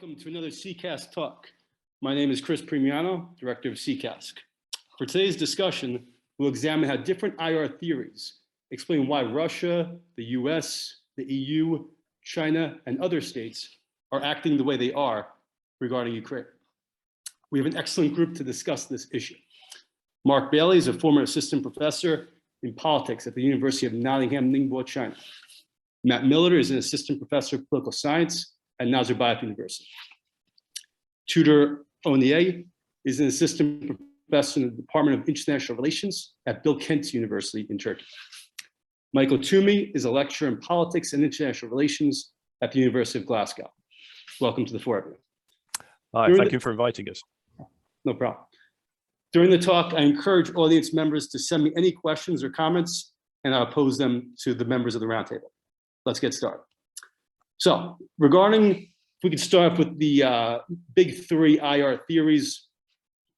Welcome to another CCASC talk. My name is Chris Primiano, Director of CCASC. For today's discussion, we'll examine how different IR theories explain why Russia, the US, the EU, China, and other states are acting the way they are regarding Ukraine. We have an excellent group to discuss this issue. Mark Bailey is a former assistant professor in politics at the University of Nottingham, Ningbo, China. Matt Millard is an assistant professor of political science at Nazarbayev University. Tudor Onea is an assistant professor in the Department of International Relations at Bill Kent University in Turkey. Michael Toomey is a lecturer in politics and international relations at the University of Glasgow. Welcome to the four of you. Hi, thank you for inviting us. No problem. During the talk, I encourage audience members to send me any questions or comments, and I'll pose them to the members of the roundtable. Let's get started. So, if we could start off with the big three IR theories: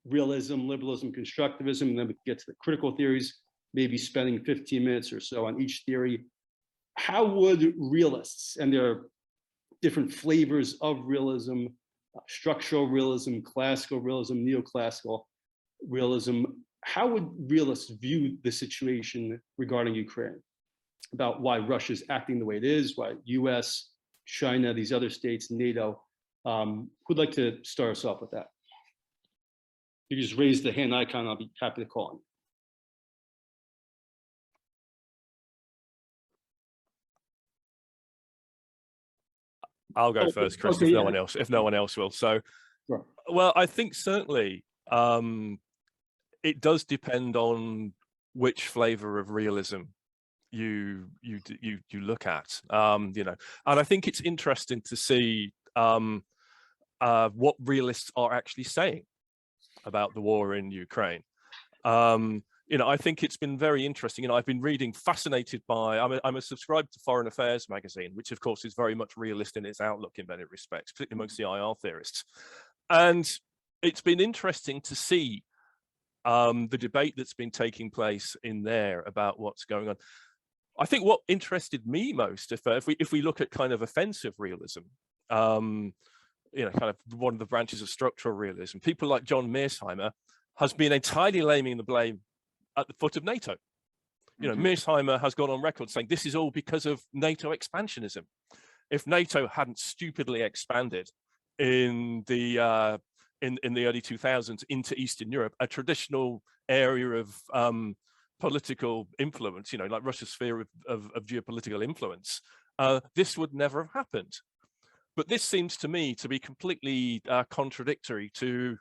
realism, liberalism, constructivism, and then we can get to the critical theories, maybe spending 15 minutes or so on each theory. How would realists, and there are different flavors of realism, structural realism, classical realism, neoclassical realism, how would realists view the situation regarding Ukraine, about why Russia's acting the way it is, why US, China, these other states, NATO? Who'd like to start us off with that? You just raise the hand icon, I'll be happy to call on. I'll go first, Chris, okay, if no one else will. So, sure. Well, I think certainly it does depend on which flavor of realism you look at, and I think it's interesting to see what realists are actually saying about the war in Ukraine. I think it's been very interesting. I've been reading, fascinated by, I'm a subscribed to Foreign Affairs magazine, which of course is very much realist in its outlook in many respects, particularly amongst the IR theorists. And it's been interesting to see the debate that's been taking place in there about what's going on. I think what interested me most, if we look at kind of offensive realism, kind of one of the branches of structural realism, people like John Mearsheimer has been entirely laying the blame at the foot of NATO. Mearsheimer has gone on record saying this is all because of NATO expansionism. If NATO hadn't stupidly expanded in the early 2000s into Eastern Europe, a traditional area of political influence, like Russia's sphere of geopolitical influence, this would never have happened. But this seems to me to be completely contradictory to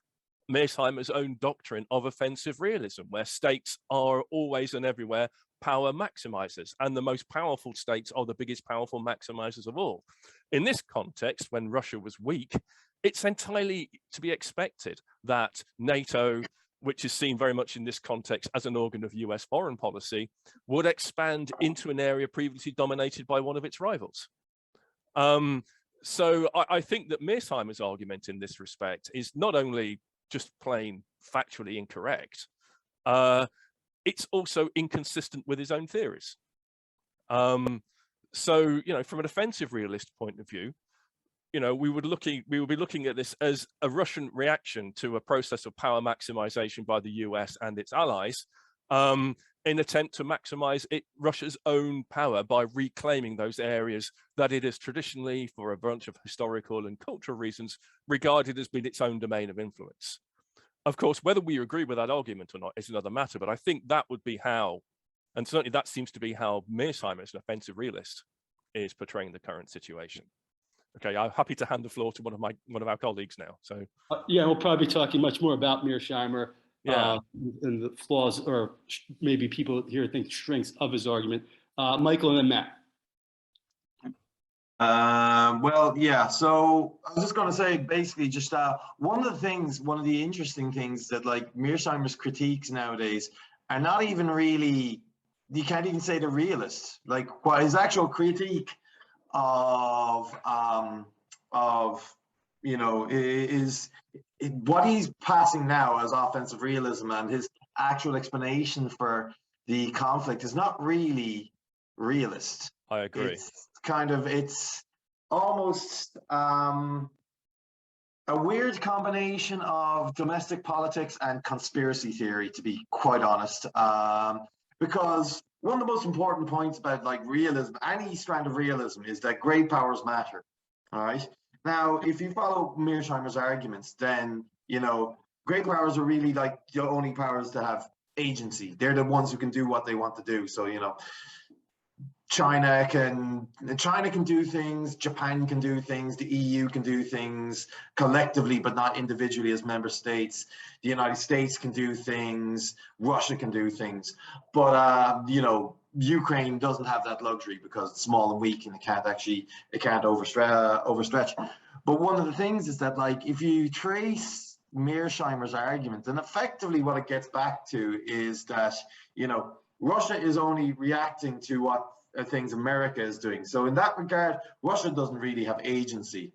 Mearsheimer's own doctrine of offensive realism, where states are always and everywhere power maximizers, and the most powerful states are the biggest powerful maximizers of all. In this context, when Russia was weak, it's entirely to be expected that NATO, which is seen very much in this context as an organ of US foreign policy, would expand into an area previously dominated by one of its rivals. So I think that Mearsheimer's argument in this respect is not only just plain factually incorrect, it's also inconsistent with his own theories. So, from an offensive realist point of view, we would be looking at this as a Russian reaction to a process of power maximization by the US and its allies, in attempt to maximize Russia's own power by reclaiming those areas that it has traditionally, for a bunch of historical and cultural reasons, regarded as being its own domain of influence. Of course, whether we agree with that argument or not is another matter, but I think that would be how, and certainly that seems to be how Mearsheimer, as an offensive realist, is portraying the current situation. Okay, I'm happy to hand the floor to one of our colleagues now. So yeah, we'll probably be talking much more about Mearsheimer and the flaws, or maybe people here think strengths of his argument. Michael and then Matt. Well, yeah, so I was just going to say, basically, just one of the interesting things that, like, Mearsheimer's critiques nowadays are not even really, you can't even say they're realist. Like, what his actual critique of is what he's passing now as offensive realism, and his actual explanation for the conflict is not really realist. I agree. It's almost a weird combination of domestic politics and conspiracy theory, to be quite honest. Because one of the most important points about like realism, any strand of realism, is that great powers matter. All right. Now, if you follow Mearsheimer's arguments, then great powers are really like the only powers that have agency. They're the ones who can do what they want to do. So China can do things, Japan can do things, the EU can do things collectively, but not individually as member states. The United States can do things, Russia can do things, but Ukraine doesn't have that luxury because it's small and weak and it can't overstretch. But one of the things is that, like, if you trace Mearsheimer's argument, and effectively what it gets back to is that Russia is only reacting to what things America is doing. So in that regard, Russia doesn't really have agency,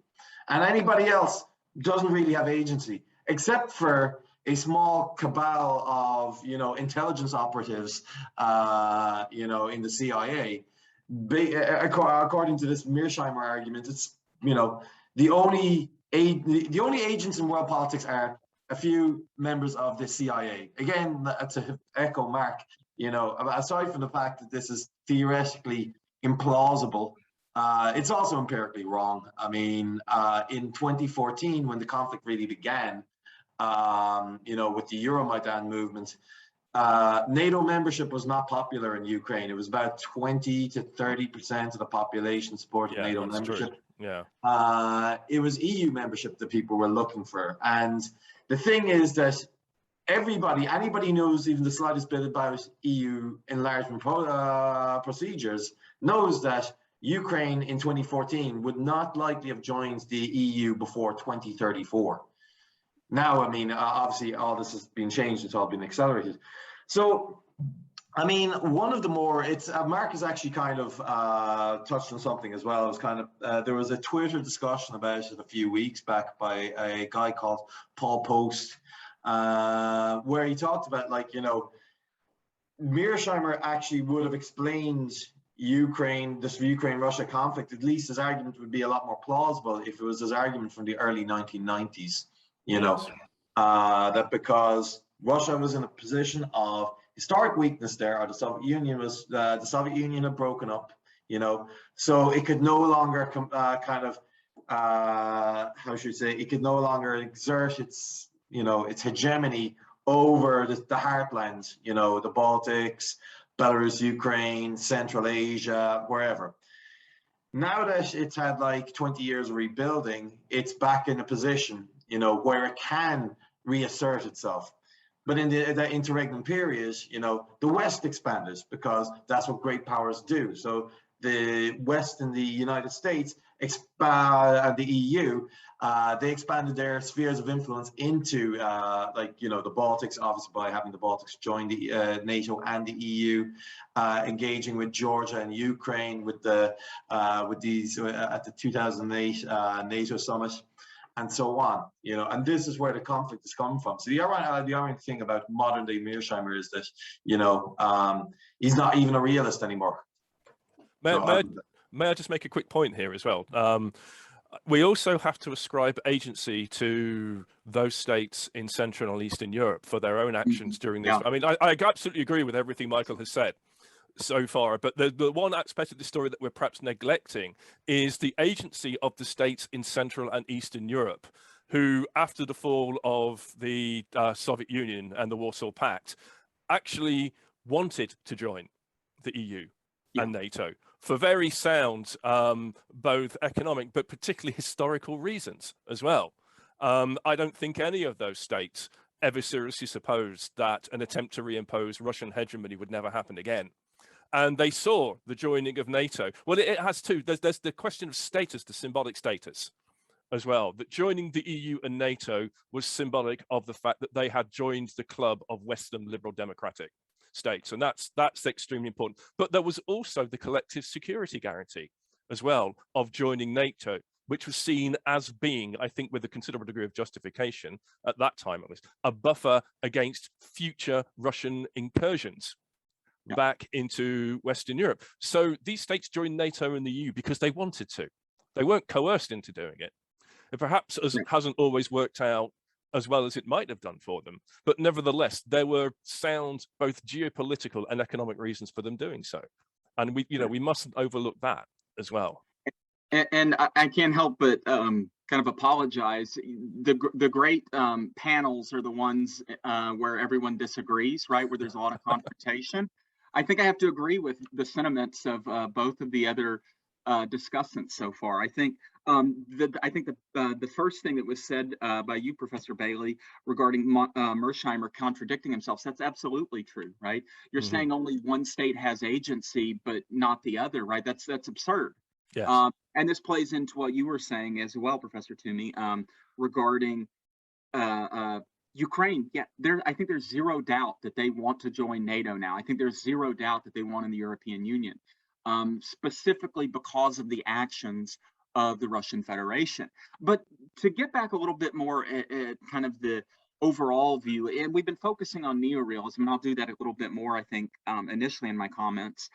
and anybody else doesn't really have agency, except for a small cabal of intelligence operatives, in the CIA. According to this Mearsheimer argument, it's the only agents in world politics are a few members of the CIA. Again, to echo Mark, aside from the fact that this is theoretically implausible, it's also empirically wrong. I mean, in 2014, when the conflict really began, with the Euromaidan movement, NATO membership was not popular in Ukraine. It was about 20 to 30% of the population supported NATO membership. True. Yeah. It was EU membership that people were looking for. And the thing is that anybody knows even the slightest bit about EU enlargement procedures knows that Ukraine in 2014 would not likely have joined the EU before 2034. Now, I mean, obviously all this has been changed, it's all been accelerated. So, I mean, one of the more, Mark has actually kind of touched on something as well. It was kind of, there was a Twitter discussion about it a few weeks back by a guy called Paul Post, where he talked about, like, Mearsheimer actually would have explained this Ukraine-Russia conflict. At least his argument would be a lot more plausible if it was his argument from the early 1990s, that because Russia was in a position of historic weakness there, or the Soviet Union had broken up, so it could no longer it could no longer exert its hegemony over the heartlands, the Baltics, Belarus, Ukraine, Central Asia, wherever. Now that it's had like 20 years of rebuilding, it's back in a position, where it can reassert itself. But in the interregnum period, the West expanded because that's what great powers do. So the West and the United States and the EU, they expanded their spheres of influence into the Baltics, obviously by having the Baltics join the NATO and the EU, engaging with Georgia and Ukraine with these at the 2008 NATO summit, and so on, and this is where the conflict is coming from. So the ironic thing about modern day Mearsheimer is that, he's not even a realist anymore. May I just make a quick point here as well? We also have to ascribe agency to those states in Central and Eastern Europe for their own actions during this. Yeah. I mean, I absolutely agree with everything Michael has said so far, but the one aspect of the story that we're perhaps neglecting is the agency of the states in Central and Eastern Europe, who, after the fall of the Soviet Union and the Warsaw Pact, actually wanted to join the EU and NATO for very sound, both economic, but particularly historical reasons as well. I don't think any of those states ever seriously supposed that an attempt to reimpose Russian hegemony would never happen again. And they saw the joining of NATO. Well, it has two. There's the question of status, the symbolic status as well, that joining the EU and NATO was symbolic of the fact that they had joined the club of Western liberal democratic states. And that's extremely important. But there was also the collective security guarantee as well of joining NATO, which was seen as being, I think with a considerable degree of justification at that time at least, a buffer against future Russian incursions back into Western Europe. So these states joined NATO and the EU because they wanted to. They weren't coerced into doing it. It perhaps hasn't always worked out as well as it might have done for them, but nevertheless, there were sound both geopolitical and economic reasons for them doing so, and we mustn't overlook that as well. And I can't help but kind of apologize. The great panels are the ones where everyone disagrees, right? Where there's a lot of confrontation. I think I have to agree with the sentiments of both of the other discussants so far. I think the first thing that was said by you, Professor Bailey, regarding Mearsheimer contradicting himself, that's absolutely true, right? You're saying only one state has agency, but not the other, right? That's absurd. Yes. And this plays into what you were saying as well, Professor Toomey, regarding Ukraine. Yeah, I think there's zero doubt that they want to join NATO now. I think there's zero doubt that they want in the European Union, specifically because of the actions of the Russian Federation. But to get back a little bit more at kind of the overall view, and we've been focusing on neorealism, and I'll do that a little bit more, I think, initially in my comments.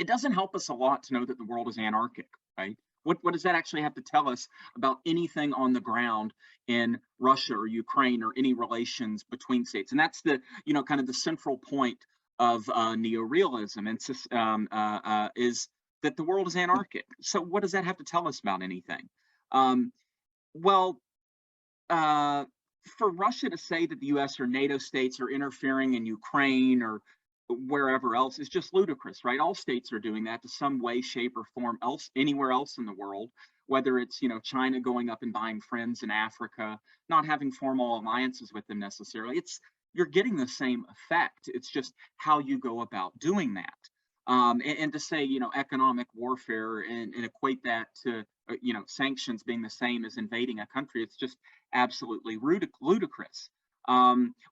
It doesn't help us a lot to know that the world is anarchic, right? What does that actually have to tell us about anything on the ground in Russia or Ukraine or any relations between states? And that's the, kind of the central point of neorealism, and is that the world is anarchic. So what does that have to tell us about anything? For Russia to say that the US or NATO states are interfering in Ukraine or wherever else is just ludicrous, right? All states are doing that to some way, shape, or form anywhere else in the world, whether it's, China going up and buying friends in Africa, not having formal alliances with them necessarily. You're getting the same effect. It's just how you go about doing that. And to say, economic warfare and equate that to, sanctions being the same as invading a country, it's just absolutely ludicrous.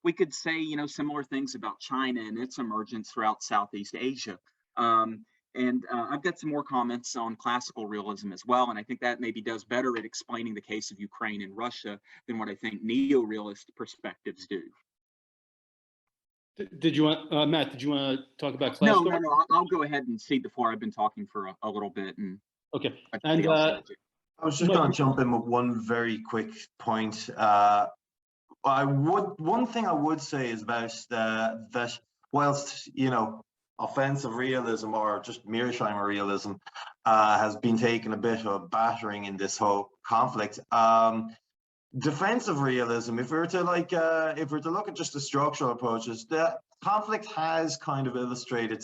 We could say, similar things about China and its emergence throughout Southeast Asia. And I've got some more comments on classical realism as well. And I think that maybe does better at explaining the case of Ukraine and Russia than what I think neo-realist perspectives do. Did you want, Matt, did you want to talk about classical? No, I'll go ahead and cede the floor. I've been talking for a little bit. And okay. And I was just going to jump in with one very quick point. One thing I would say is about that whilst, offensive realism or just Mearsheimer realism has been taking a bit of a battering in this whole conflict, defensive realism, if we were to look at just the structural approaches, the conflict has kind of illustrated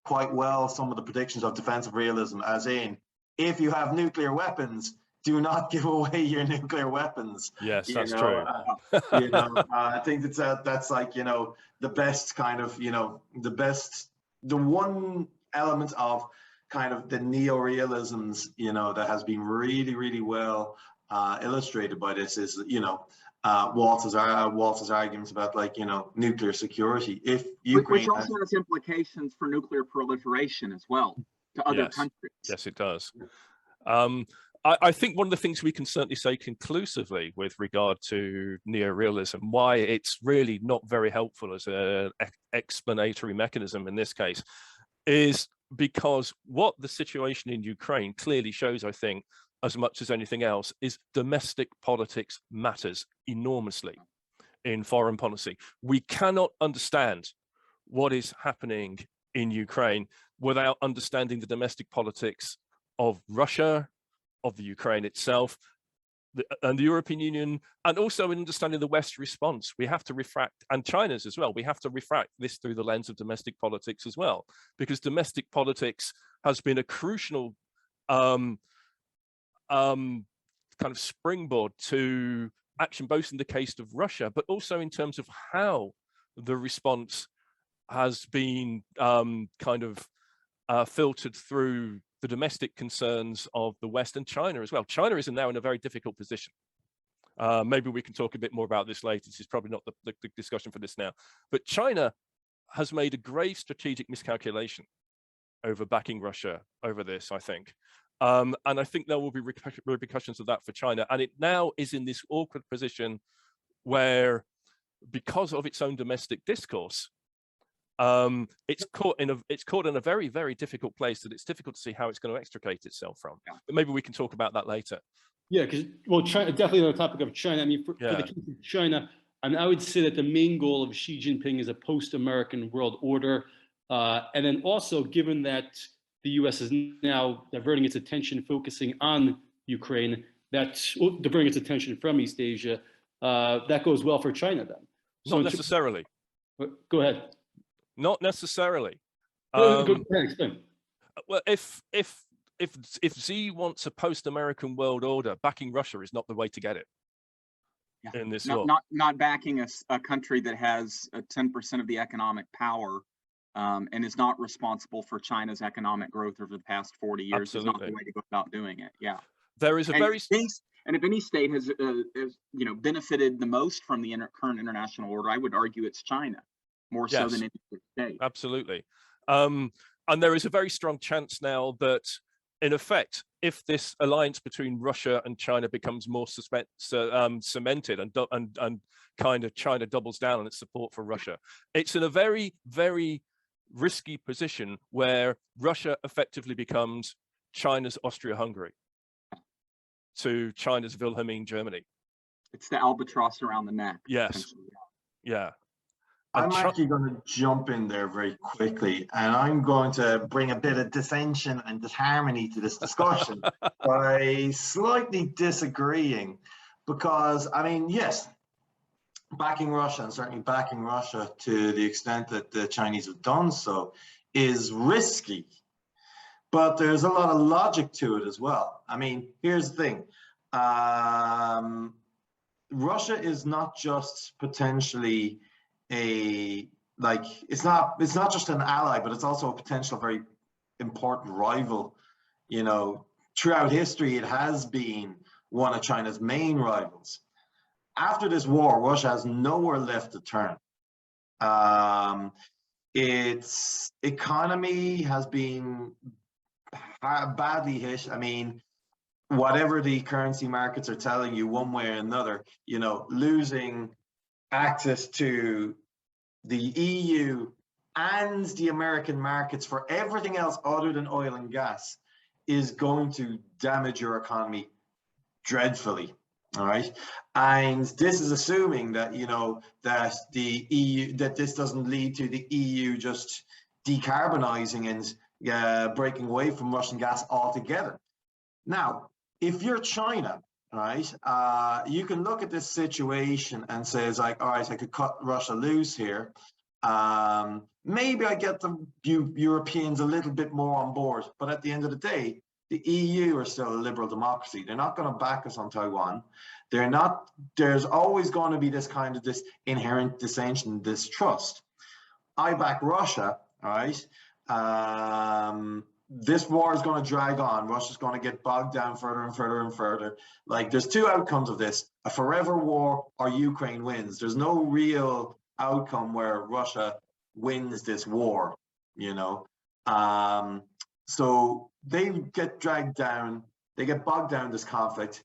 quite well some of the predictions of defensive realism, as in, if you have nuclear weapons, do not give away your nuclear weapons. Yes, that's true. I think that's like, the best kind of, the one element of kind of the neo-realisms, that has been really, really well illustrated by this is, Waltz's arguments about, like, nuclear security. If Ukraine, which also has implications for nuclear proliferation as well to other countries. Yes, it does. I think one of the things we can certainly say conclusively with regard to neorealism, why it's really not very helpful as an explanatory mechanism in this case, is because what the situation in Ukraine clearly shows, I think, as much as anything else, is domestic politics matters enormously in foreign policy. We cannot understand what is happening in Ukraine without understanding the domestic politics of Russia, of the Ukraine itself, and the European Union, and also in understanding the West's response. We have to refract, and China's as well, we have to refract this through the lens of domestic politics as well, because domestic politics has been a crucial kind of springboard to action, both in the case of Russia, but also in terms of how the response has been filtered through the domestic concerns of the West and China as well. China is now in a very difficult position. Maybe we can talk a bit more about this later. This is probably not the discussion for this now. But China has made a grave strategic miscalculation over backing Russia over this, I think. And I think there will be repercussions of that for China. And it now is in this awkward position where, because of its own domestic discourse, it's caught in a very, very difficult place that it's difficult to see how it's going to extricate itself from. Yeah. But maybe we can talk about that later. Yeah, because, well, China, definitely on the topic of China. I mean, for the case of China, I mean, I would say that the main goal of Xi Jinping is a post-American world order. And then also, given that the U.S. is now diverting its attention, focusing on Ukraine, that's diverting its attention from East Asia, that goes well for China then. Not necessarily. Go ahead. Not necessarily. Go ahead, explain. Well, if Xi wants a post-American world order, backing Russia is not the way to get it. Yeah. In this war. Not backing a country that has 10% of the economic power and is not responsible for China's economic growth over the past 40 years. Absolutely. Is not the way to go about doing it. Yeah. There is a and if any state has benefited the most from the current international order, I would argue it's China, more so than any state. Absolutely. And there is a very strong chance now that, in effect, if this alliance between Russia and China becomes more cemented and kind of China doubles down on its support for Russia, it's in a very, very risky position where Russia effectively becomes China's Austria-Hungary to China's Wilhelmine Germany. It's the albatross around the neck. Yes. Yeah. I'm actually going to jump in there very quickly, and I'm going to bring a bit of dissension and disharmony to this discussion by slightly disagreeing, because, I mean, yes, backing Russia, and certainly backing Russia to the extent that the Chinese have done so, is risky, but there's a lot of logic to it as well. I mean, here's the thing. Russia is not just potentially it's not just an ally, but it's also a potential very important rival. You know, throughout history, it has been one of China's main rivals. After this war, Russia has nowhere left to turn. Its economy has been badly hit. I mean, whatever the currency markets are telling you one way or another, you know, losing access to the EU and the American markets for everything else other than oil and gas is going to damage your economy dreadfully. All right. And this is assuming that, you know, that the EU, that this doesn't lead to the EU just decarbonizing and breaking away from Russian gas altogether. Now, if you're China, right, you can look at this situation and say, it's like, all right, I could cut Russia loose here. Maybe I get the Europeans a little bit more on board, but at the end of the day, the EU are still a liberal democracy. They're not going to back us on Taiwan. They're not. There's always going to be this kind of this inherent dissension, distrust. I back Russia, all right. This war is going to drag on. Russia's going to get bogged down further and further and further. Like, there's two outcomes of this: a forever war or Ukraine wins. There's no real outcome where Russia wins this war, you know. So they get dragged down, they get bogged down in this conflict.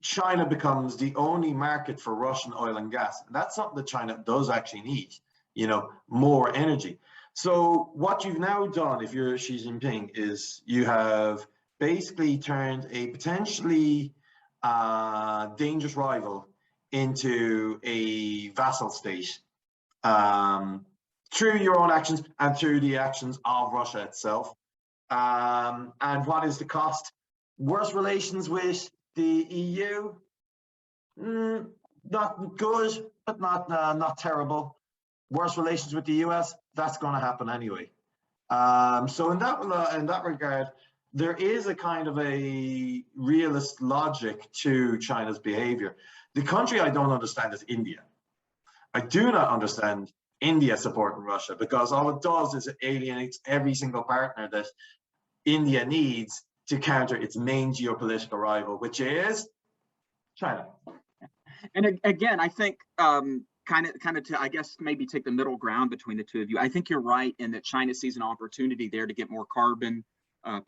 China becomes the only market for Russian oil and gas. And that's something that China does actually need, you know, more energy. So what you've now done, if you're Xi Jinping, is you have basically turned a potentially dangerous rival into a vassal state through your own actions and through the actions of Russia itself. And what is the cost? Worse relations with the EU? Not good, but not terrible. Worse relations with the US? That's going to happen anyway. So in that regard, there is a kind of a realist logic to China's behavior. The country I don't understand is India. I do not understand India supporting Russia, because all it does is it alienates every single partner that India needs to counter its main geopolitical rival, which is China. And again, I think kind of to, I guess, maybe take the middle ground between the two of you. I think you're right in that China sees an opportunity there to get more carbon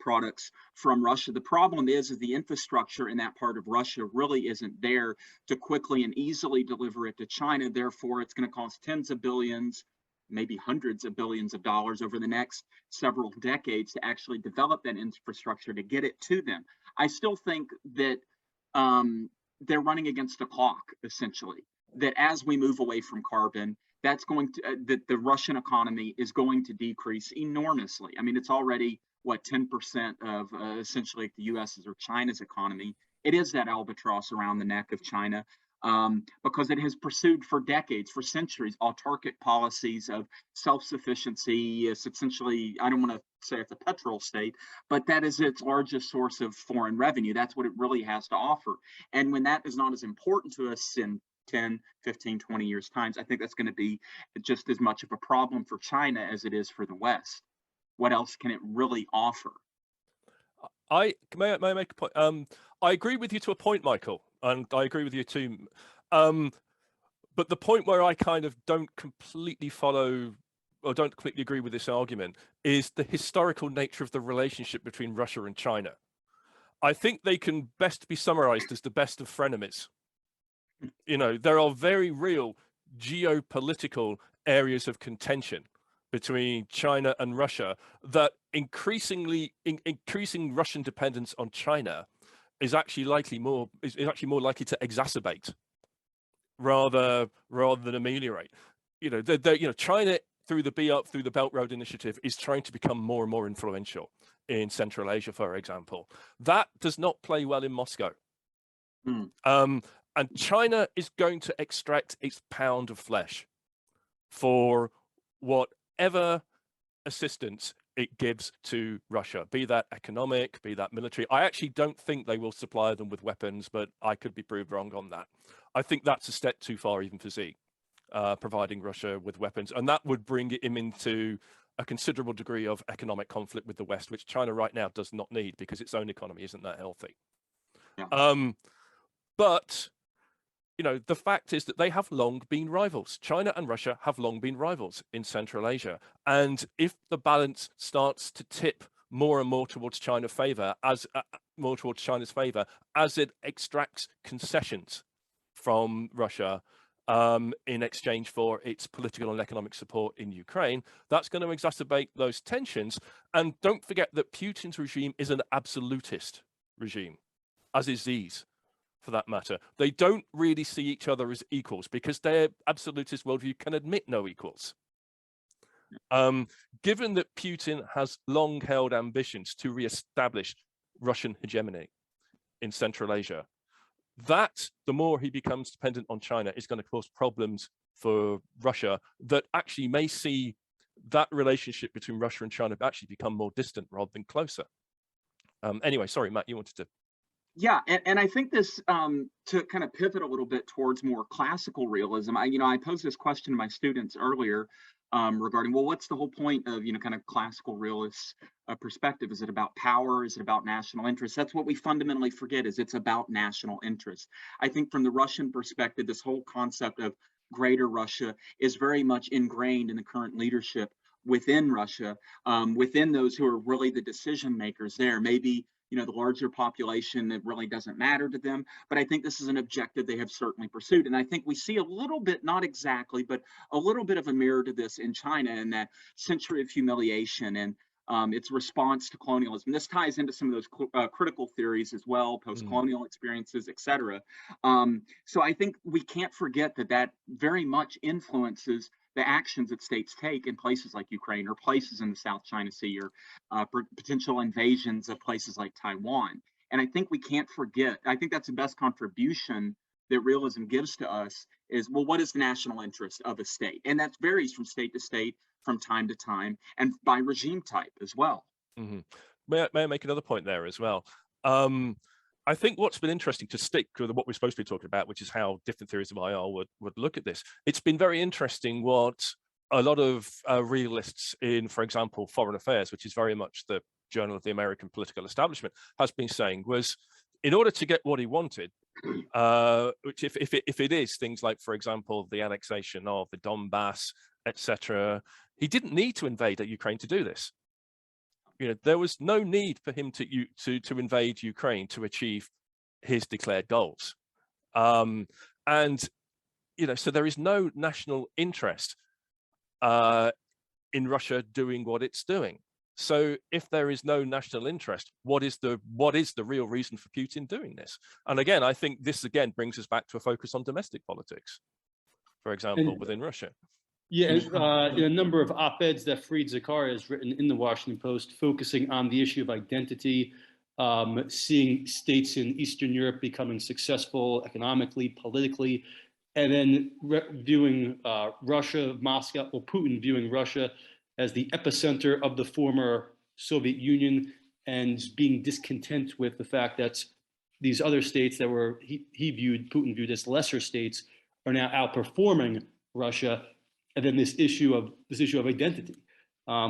products from Russia. The problem is the infrastructure in that part of Russia really isn't there to quickly and easily deliver it to China. Therefore, it's going to cost tens of billions maybe hundreds of billions of dollars over the next several decades to actually develop that infrastructure to get it to them. I still think that they're running against the clock, essentially, that as we move away from carbon, that's going to, that the Russian economy is going to decrease enormously. I mean, it's already, what, 10% of essentially the US's or China's economy. It is that albatross around the neck of China. Because it has pursued for decades, for centuries, autarkic policies of self-sufficiency. It's essentially, I don't want to say it's a petrol state, but that is its largest source of foreign revenue. That's what it really has to offer. And when that is not as important to us in 10, 15, 20 years' times, I think that's going to be just as much of a problem for China as it is for the West. What else can it really offer? May I make a point? I agree with you to a point, Michael, and I agree with you too. But the point where I kind of don't completely follow or don't completely agree with this argument is the historical nature of the relationship between Russia and China. I think they can best be summarized as the best of frenemies. You know, there are very real geopolitical areas of contention between China and Russia that increasing Russian dependence on China is actually more likely to exacerbate rather than ameliorate. You know, China through the Belt Road Initiative is trying to become more and more influential in Central Asia, for example. That does not play well in Moscow. And China is going to extract its pound of flesh for whatever assistance it gives to Russia, be that economic, be that military. I actually don't think they will supply them with weapons, but I could be proved wrong on that. I think that's a step too far even for Xi, providing Russia with weapons. And that would bring him into a considerable degree of economic conflict with the West, which China right now does not need because its own economy isn't that healthy. Yeah. But you know, the fact is that they have long been rivals. China and Russia have long been rivals in Central Asia. And if the balance starts to tip more and more towards China's favor, as it extracts concessions from Russia in exchange for its political and economic support in Ukraine, that's going to exacerbate those tensions. And don't forget that Putin's regime is an absolutist regime, as is Xi's, for that matter. They don't really see each other as equals because their absolutist worldview can admit no equals. Given that Putin has long held ambitions to re-establish Russian hegemony in Central Asia, that the more he becomes dependent on China is going to cause problems for Russia that actually may see that relationship between Russia and China actually become more distant rather than closer. Anyway, sorry, Matt, you wanted to. Yeah, and I think this, to kind of pivot a little bit towards more classical realism, I posed this question to my students earlier regarding, well, what's the whole point of, kind of classical realist perspective? Is it about power? Is it about national interest? That's what we fundamentally forget, is it's about national interest. I think from the Russian perspective, this whole concept of greater Russia is very much ingrained in the current leadership within Russia, within those who are really the decision makers there. Maybe the larger population, it really doesn't matter to them. But I think this is an objective they have certainly pursued. And I think we see a little bit, not exactly, but a little bit of a mirror to this in China in that century of humiliation and its response to colonialism. This ties into some of those critical theories as well, post-colonial experiences, et cetera. So I think we can't forget that very much influences the actions that states take in places like Ukraine or places in the South China Sea or potential invasions of places like Taiwan. And I think we can't forget, I think that's the best contribution that realism gives to us is, well, what is the national interest of a state? And that varies from state to state, from time to time, and by regime type as well. Mm-hmm. May I make another point there as well? I think what's been interesting to stick with what we're supposed to be talking about, which is how different theories of IR would look at this. It's been very interesting what a lot of realists in, for example, Foreign Affairs, which is very much the journal of the American political establishment, has been saying was, in order to get what he wanted, which if it is things like, for example, the annexation of the Donbass, etc., he didn't need to invade Ukraine to do this. There was no need for him to invade Ukraine to achieve his declared goals. So there is no national interest in Russia doing what it's doing. So if there is no national interest, what is the real reason for Putin doing this? And again, I think this again brings us back to a focus on domestic politics, for example, within Russia. Yeah, in a number of op-eds that Fareed Zakaria has written in the Washington Post, focusing on the issue of identity, seeing states in Eastern Europe becoming successful economically, politically, and then viewing Russia, Moscow, or Putin viewing Russia as the epicenter of the former Soviet Union, and being discontent with the fact that these other states that were Putin viewed as lesser states are now outperforming Russia. And then this issue of identity,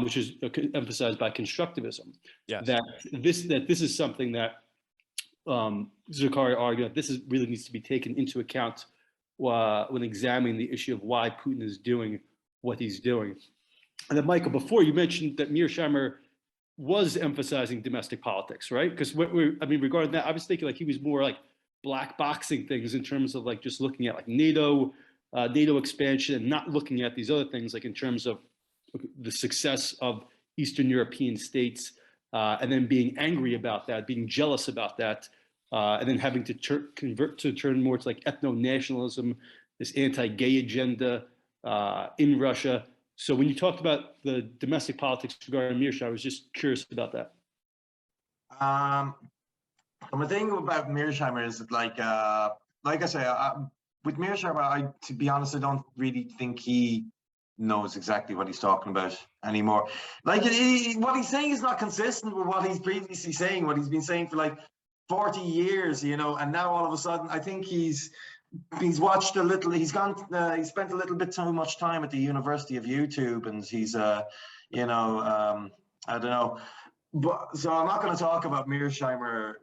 which is emphasized by constructivism, yes. that this is something that Zakaria argued that this really needs to be taken into account when examining the issue of why Putin is doing what he's doing. And then, Michael, before you mentioned that Mearsheimer was emphasizing domestic politics, right? Because regarding that, I was thinking like he was more like black boxing things in terms of like just looking at like NATO expansion and not looking at these other things, like in terms of the success of Eastern European states, and then being angry about that, being jealous about that, and then having to turn more to like ethno-nationalism, this anti-gay agenda in Russia. So when you talked about the domestic politics regarding Mearsheimer, I was just curious about that. The thing about Mearsheimer is that, like I say, with Mearsheimer, to be honest, I don't really think he knows exactly what he's talking about anymore. Like what he's saying is not consistent with what he's previously saying, what he's been saying for like 40 years, you know. And now all of a sudden, I think he's watched a little. He's spent a little bit too much time at the University of YouTube, and he's I don't know. But so I'm not going to talk about Mearsheimer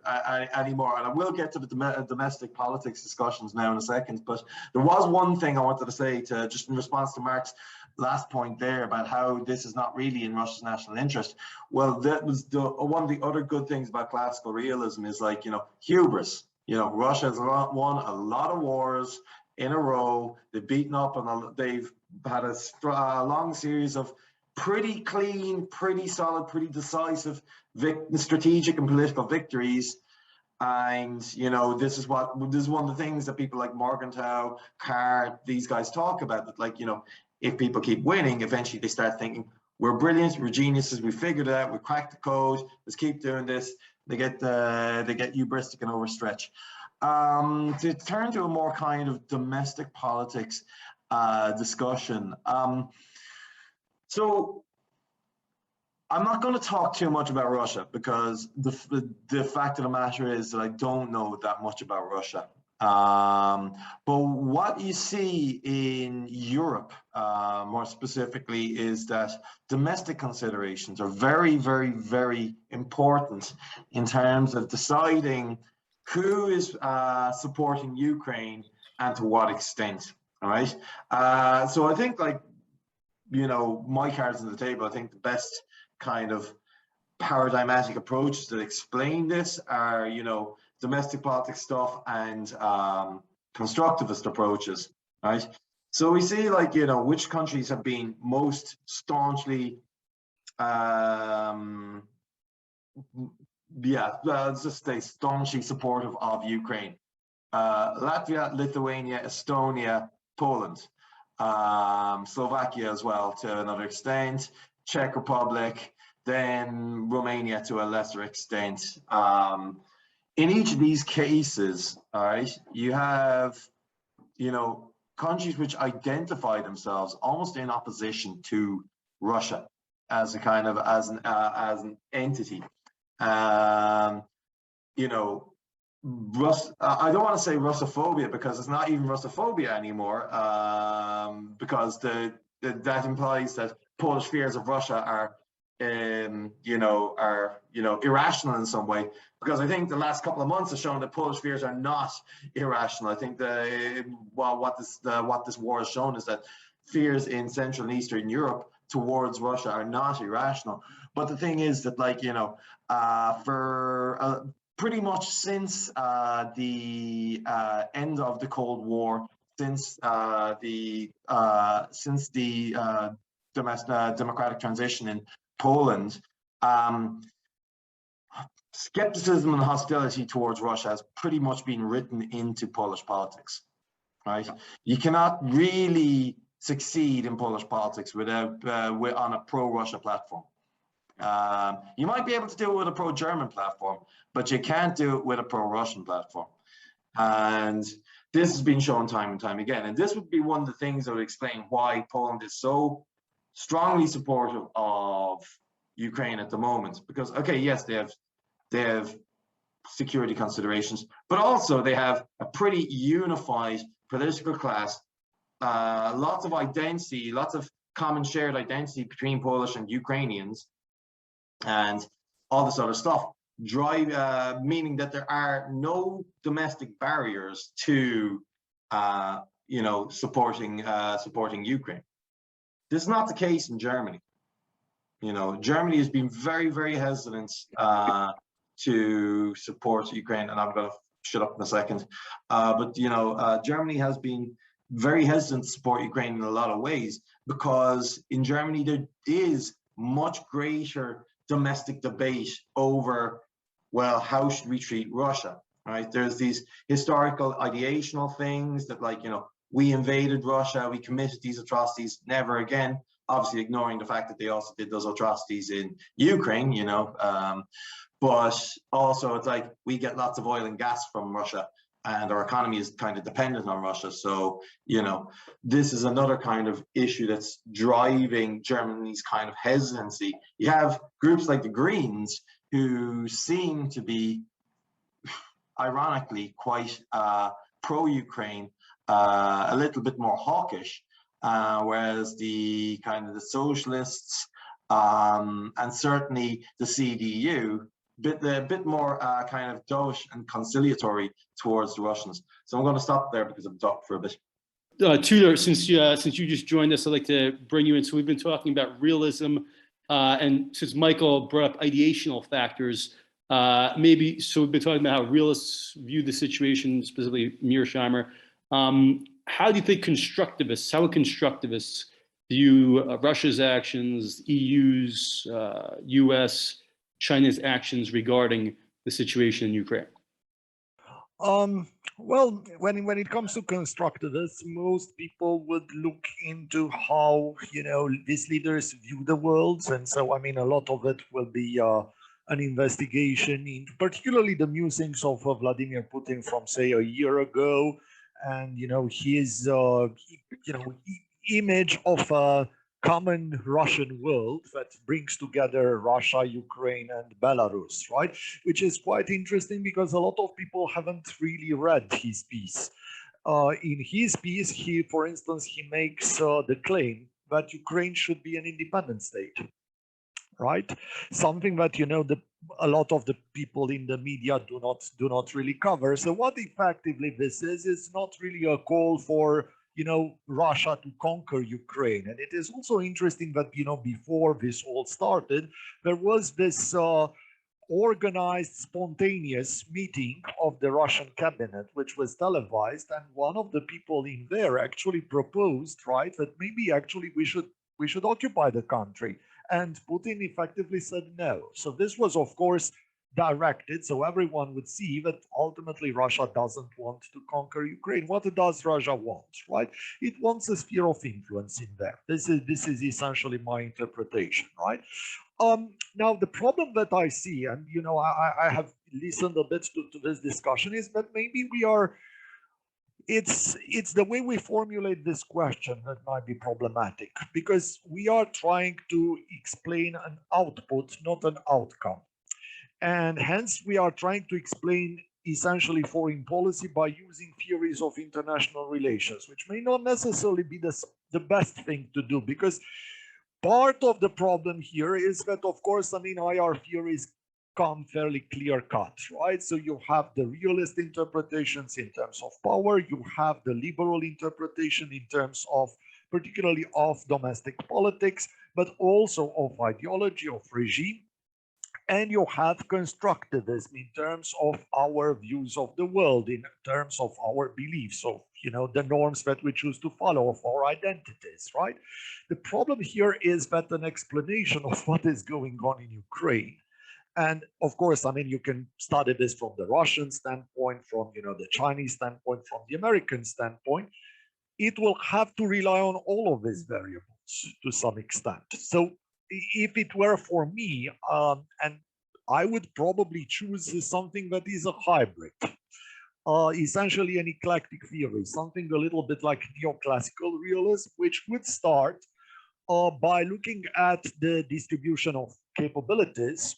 anymore, and I will get to the domestic politics discussions now in a second. But there was one thing I wanted to say, just in response to Mark's last point there about how this is not really in Russia's national interest. Well, that was one of the other good things about classical realism is, like, hubris. Russia has won a lot of wars in a row. They've beaten up and they've had a long series of pretty clean, pretty solid, pretty decisive strategic and political victories. And this is one of the things that people like Morgenthau, Carr, these guys talk about, that, like, if people keep winning, eventually they start thinking, we're brilliant, we're geniuses, we figured it out, we cracked the code, let's keep doing this. They get hubristic and overstretch. To turn to a more kind of domestic politics discussion. So I'm not going to talk too much about Russia, because the fact of the matter is that I don't know that much about Russia. But what you see in Europe, more specifically, is that domestic considerations are very, very, very important in terms of deciding who is supporting Ukraine and to what extent. All right. So I think, like, my cards on the table, I think the best kind of paradigmatic approaches that explain this are, domestic politics stuff and constructivist approaches, right? So we see, like, which countries have been most staunchly, let's just say staunchly supportive of Ukraine. Latvia, Lithuania, Estonia, Poland, Slovakia as well to another extent, Czech Republic, then Romania to a lesser extent. In each of these cases, all right, you have, countries which identify themselves almost in opposition to Russia as a kind of as an entity. I don't want to say Russophobia, because it's not even Russophobia anymore, because that implies that Polish fears of Russia are irrational in some way. Because I think the last couple of months have shown that Polish fears are not irrational. I think what this war has shown is that fears in Central and Eastern Europe towards Russia are not irrational. But the thing is that, like, for pretty much since the end of the Cold War, since the democratic transition in Poland, skepticism and hostility towards Russia has pretty much been written into Polish politics, right? You cannot really succeed in Polish politics without on a pro-Russia platform. You might be able to do it with a pro-German platform, but you can't do it with a pro-Russian platform. And this has been shown time and time again. And this would be one of the things that would explain why Poland is so strongly supportive of Ukraine at the moment. Because, okay, yes, they have security considerations, but also they have a pretty unified political class, lots of identity, lots of common shared identity between Polish and Ukrainians, and all this other stuff, meaning that there are no domestic barriers to supporting Ukraine. This is not the case in Germany. Germany has been very, very hesitant to support Ukraine, and I'm going to shut up in a second. But Germany has been very hesitant to support Ukraine in a lot of ways, because in Germany there is much greater domestic debate over, well, how should we treat Russia, right? There's these historical ideational things that, like, we invaded Russia, we committed these atrocities, never again, obviously ignoring the fact that they also did those atrocities in Ukraine, but also it's like we get lots of oil and gas from Russia, and our economy is kind of dependent on Russia. So, this is another kind of issue that's driving Germany's kind of hesitancy. You have groups like the Greens, who seem to be, ironically, quite pro-Ukraine, a little bit more hawkish, whereas the socialists and certainly the CDU, a bit more kind of dovish and conciliatory towards the Russians. So I'm going to stop there because I've talked for a bit. Tudor, since you just joined us, I'd like to bring you in. So we've been talking about realism, and since Michael brought up ideational factors, we've been talking about how realists view the situation, specifically Mearsheimer. How do you think how would constructivists view Russia's actions, EU's, US, China's actions regarding the situation in Ukraine? Well, when it comes to constructivists, most people would look into how these leaders view the world, and so a lot of it will be an investigation into particularly the musings of Vladimir Putin from, say, a year ago, and his image of a common Russian world that brings together Russia, Ukraine, and Belarus, right? Which is quite interesting because a lot of people haven't really read his piece. In his piece, for instance, he makes the claim that Ukraine should be an independent state, right? Something that a lot of the people in the media do not really cover. So what effectively this is not really a call for Russia to conquer Ukraine. And it is also interesting that, before this all started, there was this organized, spontaneous meeting of the Russian cabinet, which was televised. And one of the people in there actually proposed, right, that maybe actually we should occupy the country. And Putin effectively said no. So this was, of course, directed so everyone would see that ultimately Russia doesn't want to conquer Ukraine. What does Russia want, right? It wants a sphere of influence in there. This is essentially my interpretation, right? Now the problem that I see, and I have listened a bit to this discussion, is that maybe it's the way we formulate this question that might be problematic, because we are trying to explain an output, not an outcome. And hence we are trying to explain essentially foreign policy by using theories of international relations, which may not necessarily be the best thing to do, because part of the problem here is that, of course, IR theories come fairly clear cut, right? So you have the realist interpretations in terms of power, you have the liberal interpretation in terms of particularly of domestic politics, but also of ideology, of regime. and you have constructivism in terms of our views of the world, in terms of our beliefs, of the norms that we choose to follow, of our identities, right? The problem here is that an explanation of what is going on in Ukraine, and of course, I mean, you can study this from the Russian standpoint, from the Chinese standpoint, from the American standpoint. It will have to rely on all of these variables to some extent. So if it were for me, and I would probably choose something that is a hybrid, essentially an eclectic theory, something a little bit like neoclassical realism, which would start by looking at the distribution of capabilities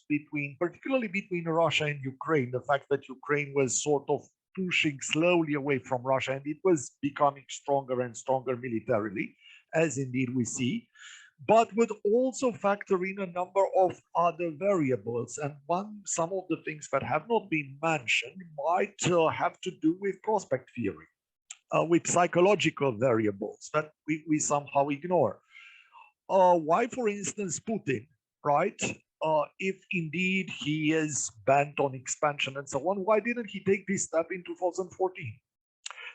particularly between Russia and Ukraine, the fact that Ukraine was sort of pushing slowly away from Russia, and it was becoming stronger and stronger militarily, as indeed we see, but would also factor in a number of other variables. And some of the things that have not been mentioned might have to do with prospect theory, with psychological variables that we somehow ignore. Why, for instance, Putin, right? If indeed he is bent on expansion and so on, why didn't he take this step in 2014?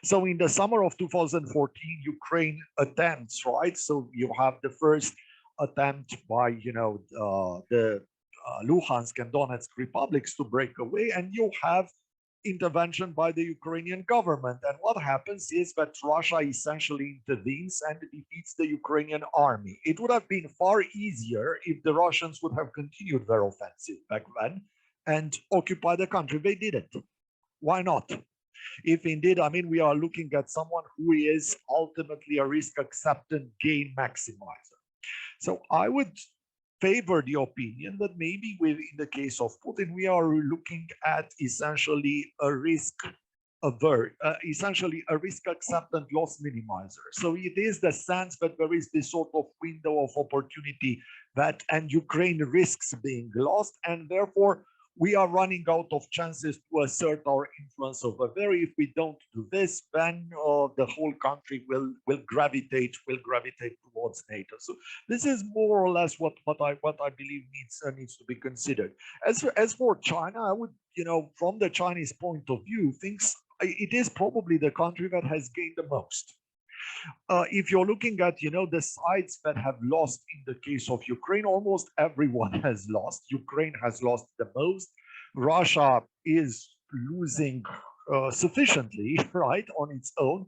So in the summer of 2014, Ukraine attempts, right? So you have the first attempt by, the Luhansk and Donetsk republics to break away, and you have intervention by the Ukrainian government. And what happens is that Russia essentially intervenes and defeats the Ukrainian army. It would have been far easier if the Russians would have continued their offensive back then and occupied the country. They didn't. Why not? If indeed, I mean, we are looking at someone who is ultimately a risk-acceptant gain maximizer. So I would favor the opinion that maybe in the case of Putin, we are looking at essentially a risk-acceptant loss minimizer. So it is the sense that there is this sort of window of opportunity and Ukraine risks being lost, and therefore we are running out of chances to assert our influence over there. If we don't do this, then the whole country will gravitate towards NATO. So this is more or less what I believe needs to be considered. As for China, I would, from the Chinese point of view, it is probably the country that has gained the most. If you're looking at, the sides that have lost in the case of Ukraine, almost everyone has lost. Ukraine has lost the most. Russia is losing sufficiently, right, on its own.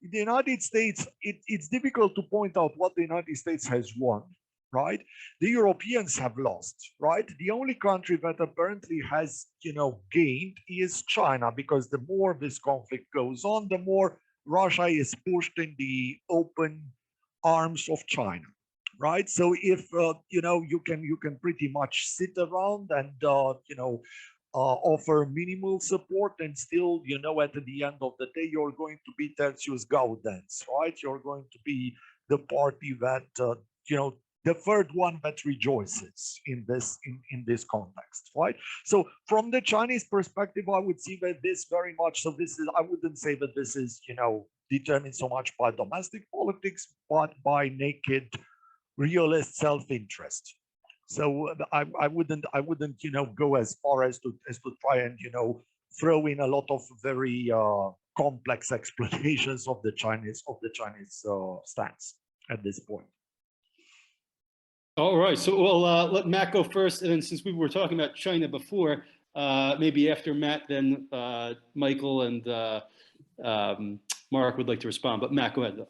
The United States, it's difficult to point out what the United States has won, right? The Europeans have lost, right? The only country that apparently has, gained is China, because the more this conflict goes on, the more Russia is pushed in the open arms of China, right? So if you can pretty much sit around and offer minimal support, and still at the end of the day you're going to be tertius gaudens, right? You're going to be the party that the third one that rejoices in this context, right? So from the Chinese perspective, I would see that this very much, so this is, I wouldn't say that this is, determined so much by domestic politics, but by naked realist self-interest. So I wouldn't, go as far as to try and, throw in a lot of very complex explanations of the Chinese stance at this point. All right, so we'll let Matt go first, and then since we were talking about China before, maybe after Matt, then Michael and Mark would like to respond, but Matt, go ahead though.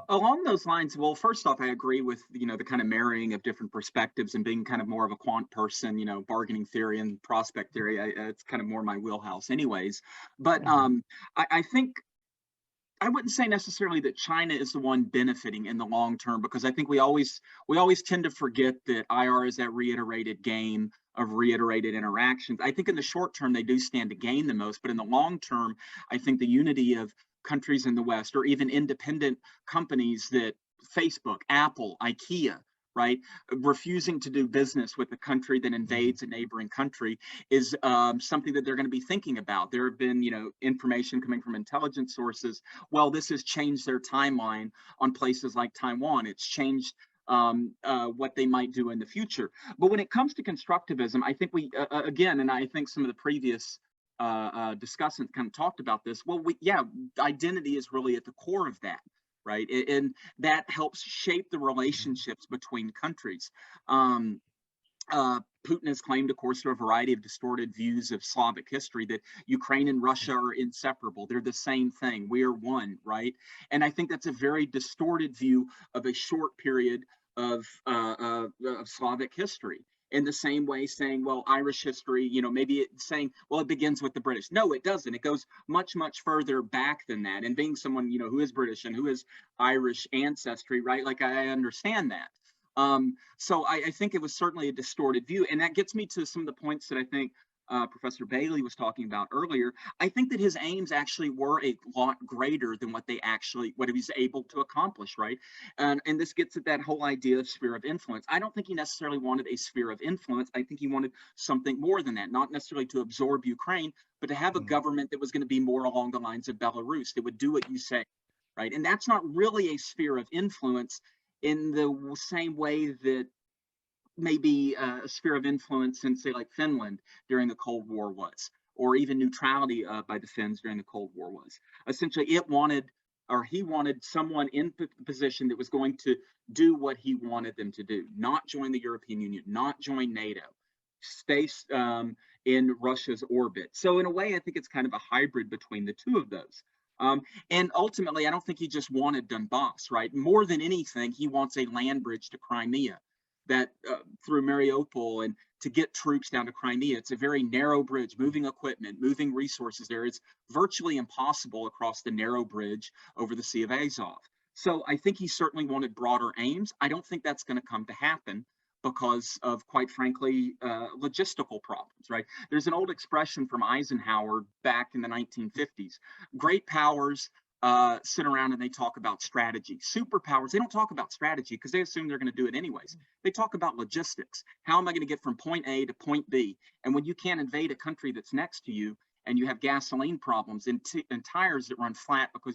Along those lines, well, first off, I agree with, the kind of marrying of different perspectives and being kind of more of a quant person, bargaining theory and prospect theory. It's kind of more my wheelhouse anyways. But I think I wouldn't say necessarily that China is the one benefiting in the long term, because I think we always tend to forget that IR is that reiterated game of reiterated interactions. I think in the short term, they do stand to gain the most, but in the long term, I think the unity of countries in the West, or even independent companies that Facebook, Apple, IKEA, right, refusing to do business with a country that invades a neighboring country is something that they're going to be thinking about. There have been, information coming from intelligence sources. Well, this has changed their timeline on places like Taiwan. It's changed what they might do in the future. But when it comes to constructivism, I think we, again, and I think some of the previous discussants kind of talked about this. Well, yeah, identity is really at the core of that, right? And that helps shape the relationships between countries. Putin has claimed, of course, through a variety of distorted views of Slavic history, that Ukraine and Russia are inseparable. They're the same thing. We are one, right? And I think that's a very distorted view of a short period of Slavic history. In the same way, saying, well, Irish history, you know, maybe it's saying, well, it begins with the British. No, it doesn't. It goes much, much further back than that. And being someone, you know, who is British and who is Irish ancestry, right? Like, I understand that. So I think it was certainly a distorted view. And that gets me to some of the points that I think Professor Bailey was talking about earlier. I think that his aims actually were a lot greater than what he was able to accomplish, right? And this gets at that whole idea of sphere of influence. I don't think he necessarily wanted a sphere of influence. I think he wanted something more than that, not necessarily to absorb Ukraine, but to have a government that was going to be more along the lines of Belarus, that would do what you say, right? And that's not really a sphere of influence in the same way that maybe a sphere of influence in, say, like Finland during the Cold War was, or even neutrality by the Finns during the Cold War was. Essentially, he wanted someone in position that was going to do what he wanted them to do, not join the European Union, not join NATO, stay in Russia's orbit. So in a way, I think it's kind of a hybrid between the two of those. And ultimately, I don't think he just wanted Donbass, right? More than anything, he wants a land bridge to Crimea, that through Mariupol, and to get troops down to Crimea. It's a very narrow bridge, moving equipment, moving resources there. It's virtually impossible across the narrow bridge over the Sea of Azov. So I think he certainly wanted broader aims. I don't think that's going to come to happen because of, quite frankly, logistical problems, right? There's an old expression from Eisenhower back in the 1950s. Great powers sit around and they talk about strategy. Superpowers, they don't talk about strategy because they assume they're going to do it anyways. They talk about logistics. How am I going to get from point A to point B? And when you can't invade a country that's next to you and you have gasoline problems and tires that run flat because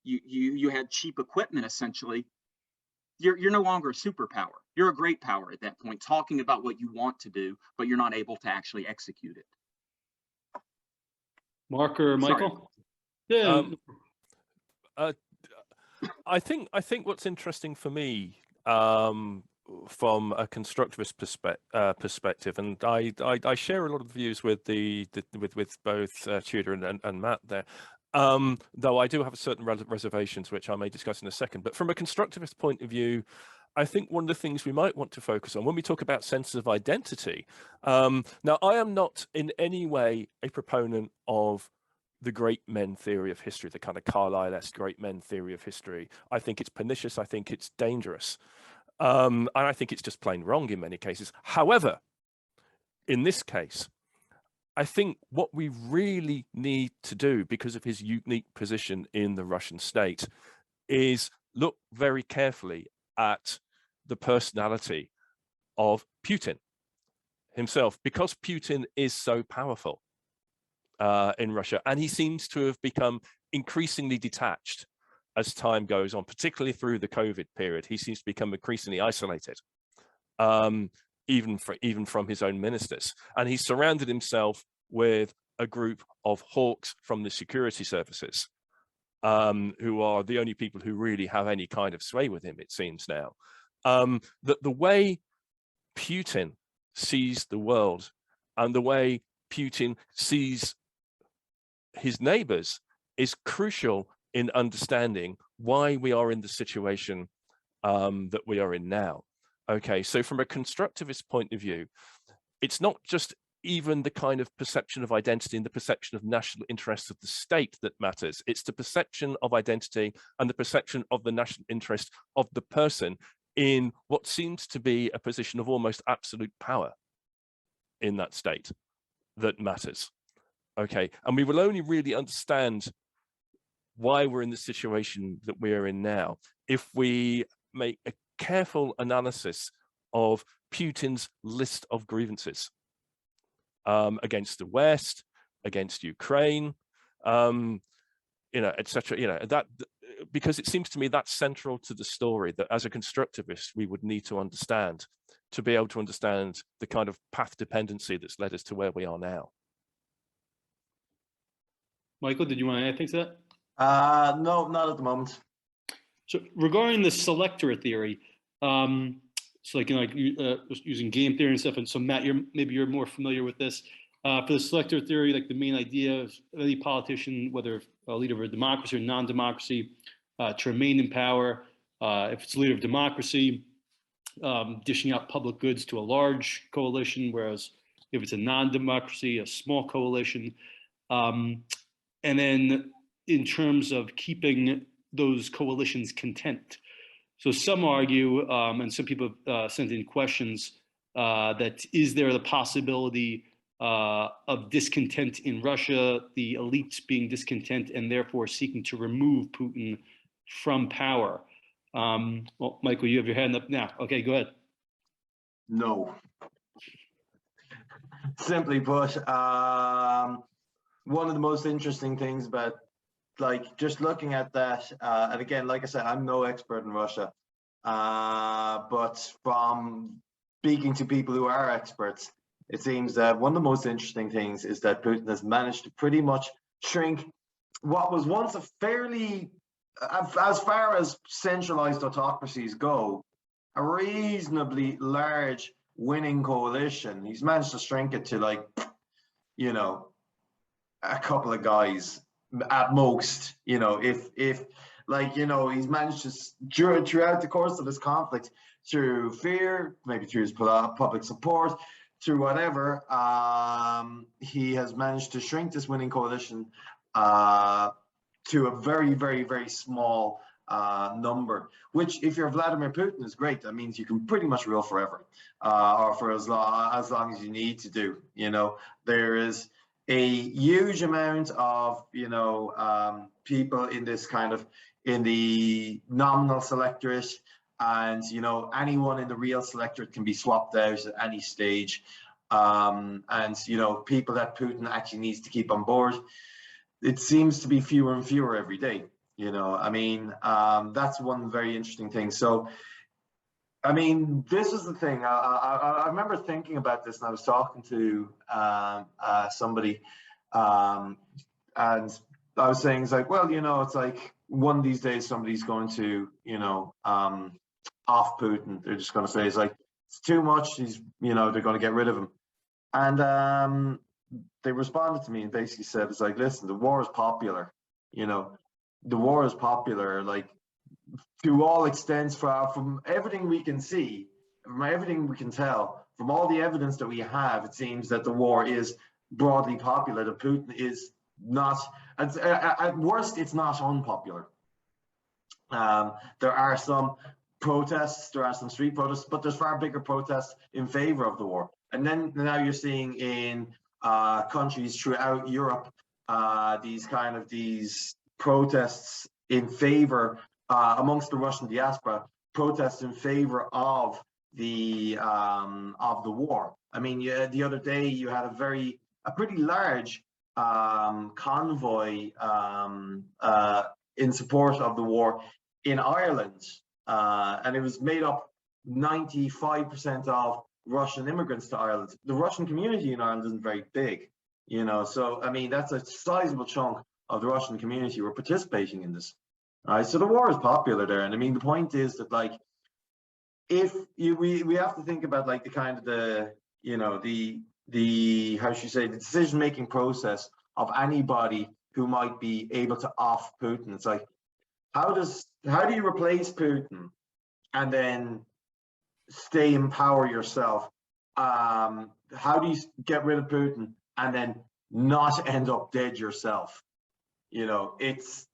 you had cheap equipment, essentially, you're no longer a superpower. You're a great power at that point, talking about what you want to do, but you're not able to actually execute it. Mark or Michael? Yeah. I think what's interesting for me from a constructivist perspective, and I share a lot of views with with both Tudor and Matt there. Though I do have certain reservations, which I may discuss in a second. But from a constructivist point of view, I think one of the things we might want to focus on when we talk about senses of identity. Now, I am not in any way a proponent of the great men theory of history, the kind of Carlyle-esque great men theory of history. I think it's pernicious. I think it's dangerous. And I think it's just plain wrong in many cases. However, in this case, I think what we really need to do, because of his unique position in the Russian state, is look very carefully at the personality of Putin himself, because Putin is so powerful in Russia, and he seems to have become increasingly detached as time goes on, particularly through the COVID period. He seems to become increasingly isolated. Even from his own ministers. And he surrounded himself with a group of hawks from the security services, who are the only people who really have any kind of sway with him, it seems now. That the way Putin sees the world and the way Putin sees his neighbors is crucial in understanding why we are in the situation that we are in now. Okay, so from a constructivist point of view, it's not just even the kind of perception of identity and the perception of national interest of the state that matters. It's the perception of identity and the perception of the national interest of the person in what seems to be a position of almost absolute power in that state that matters. Okay, and we will only really understand why we're in the situation that we are in now if we make a careful analysis of Putin's list of grievances against the West, against Ukraine, etc. That because it seems to me that's central to the story that as a constructivist, we would need to understand to be able to understand the kind of path dependency that's led us to where we are now. Michael, did you want to add anything to that? No, not at the moment. So regarding the selectorate theory, so like, using game theory and stuff, and so Matt, maybe you're more familiar with this. For the selectorate theory, like the main idea of any politician, whether a leader of a democracy or non-democracy, to remain in power, if it's a leader of democracy, dishing out public goods to a large coalition, whereas if it's a non-democracy, a small coalition. And then in terms of keeping those coalitions content. So some argue, and some people sent in questions, that is there the possibility of discontent in Russia, the elites being discontent and therefore seeking to remove Putin from power? Well, Michael, you have your hand up now. Okay, go ahead. No. Simply put, one of the most interesting things about, like, just looking at that, and again, like I said, I'm no expert in Russia, but from speaking to people who are experts, it seems that one of the most interesting things is that Putin has managed to pretty much shrink what was once a fairly, as far as centralized autocracies go, a reasonably large winning coalition. He's managed to shrink it to, like, you know, a couple of guys at most, you know, if like, you know, he's managed to, throughout the course of this conflict, through fear, maybe through his public support, through whatever, he has managed to shrink this winning coalition to a very, very, very small number, which, if you're Vladimir Putin, is great. That means you can pretty much rule forever, or for as long as you need to do. You know, there is a huge amount of, you know, people in this kind of, in the nominal selectorate, and, you know, anyone in the real selectorate can be swapped out at any stage. And, you know, people that Putin actually needs to keep on board, it seems to be fewer and fewer every day. You know, I mean, that's one very interesting thing. So, I mean, this is the thing. I remember thinking about this, and I was talking to somebody, and I was saying, it's like, well, you know, it's like one of these days somebody's going to, you know, off Putin. They're just going to say, it's like, it's too much. He's, you know, they're going to get rid of him. And they responded to me and basically said, it's like, listen, the war is popular. You know, the war is popular, like, to all extents, from everything we can see, from everything we can tell, from all the evidence that we have, it seems that the war is broadly popular, that Putin is not, at worst, it's not unpopular. There are some protests, there are some street protests, but there's far bigger protests in favor of the war. And then now you're seeing in countries throughout Europe, these protests in favor, amongst the Russian diaspora, protests in favor of the war. I mean, the other day you had a pretty large convoy in support of the war in Ireland, and it was made up 95% of Russian immigrants to Ireland. The Russian community in Ireland isn't very big, you know, so I mean, that's a sizable chunk of the Russian community were participating in this. All right, so the war is popular there, and I mean, the point is that, like, if we have to think about, like, the kind of the, you know, the how should you say, the decision-making process of anybody who might be able to off Putin. It's like, how do you replace Putin and then stay in power yourself? How do you get rid of Putin and then not end up dead yourself? You know, it's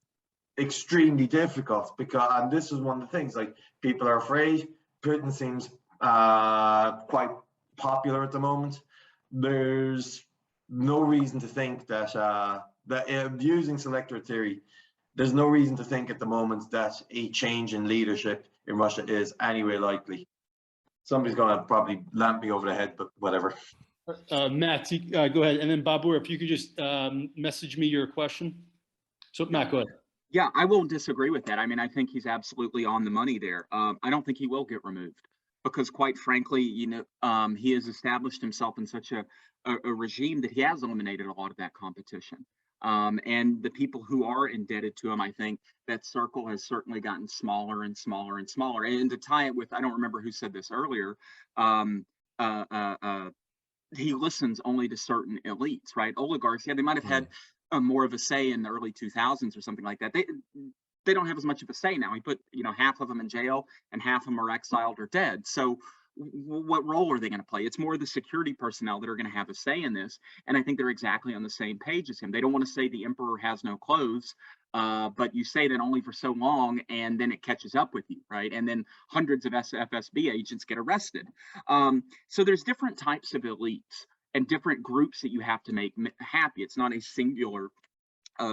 extremely difficult, because, and this is one of the things, like, people are afraid. Putin seems quite popular at the moment. There's no reason to think that using selectorate theory, there's no reason to think at the moment that a change in leadership in Russia is anyway likely. Somebody's going to probably lamp me over the head, but whatever. Matt, go ahead, and then Babur, if you could just message me your question. So Matt, go ahead. Yeah, I will disagree with that. I mean, I think he's absolutely on the money there. I don't think he will get removed because, quite frankly, he has established himself in such a regime that he has eliminated a lot of that competition. And the people who are indebted to him, I think that circle has certainly gotten smaller and smaller and smaller. And to tie it with, I don't remember who said this earlier, he listens only to certain elites, right? Oligarchs, yeah, they might have had more of a say in the early 2000s or something like that. They don't have as much of a say now. He put half of them in jail and half of them are exiled or dead. So what role are they going to play? It's more the security personnel that are going to have a say in this. And I think they're exactly on the same page as him. They don't want to say the emperor has no clothes, but you say that only for so long, and then it catches up with you, right? And then hundreds of FSB agents get arrested. So there's different types of elites and different groups that you have to make happy. It's not a singular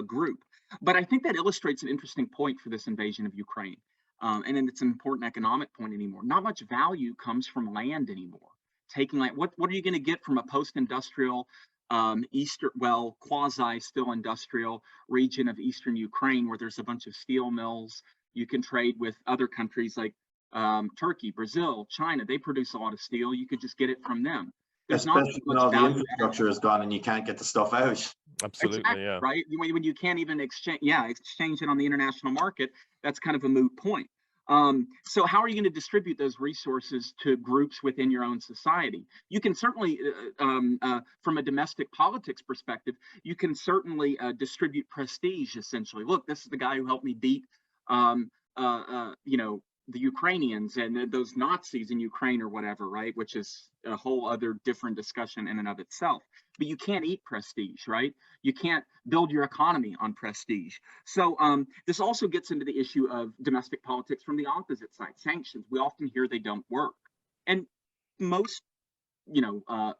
group. But I think that illustrates an interesting point for this invasion of Ukraine. And then it's an important economic point anymore. Not much value comes from land anymore. Taking land, what are you going to get from a post-industrial, quasi still industrial region of eastern Ukraine where there's a bunch of steel mills? You can trade with other countries like Turkey, Brazil, China. They produce a lot of steel. You could just get it from them. There's Especially not when all much the value infrastructure is gone and you can't get the stuff out. Absolutely, exactly, yeah. right? When you can't even exchange it on the international market, that's kind of a moot point. So how are you going to distribute those resources to groups within your own society? You can certainly, from a domestic politics perspective, you can certainly distribute prestige, essentially. Look, this is the guy who helped me beat, the Ukrainians and those Nazis in Ukraine or whatever, right? Which is a whole other different discussion in and of itself. But you can't eat prestige, right? You can't build your economy on prestige. So this also gets into the issue of domestic politics from the opposite side. Sanctions, we often hear they don't work. And most,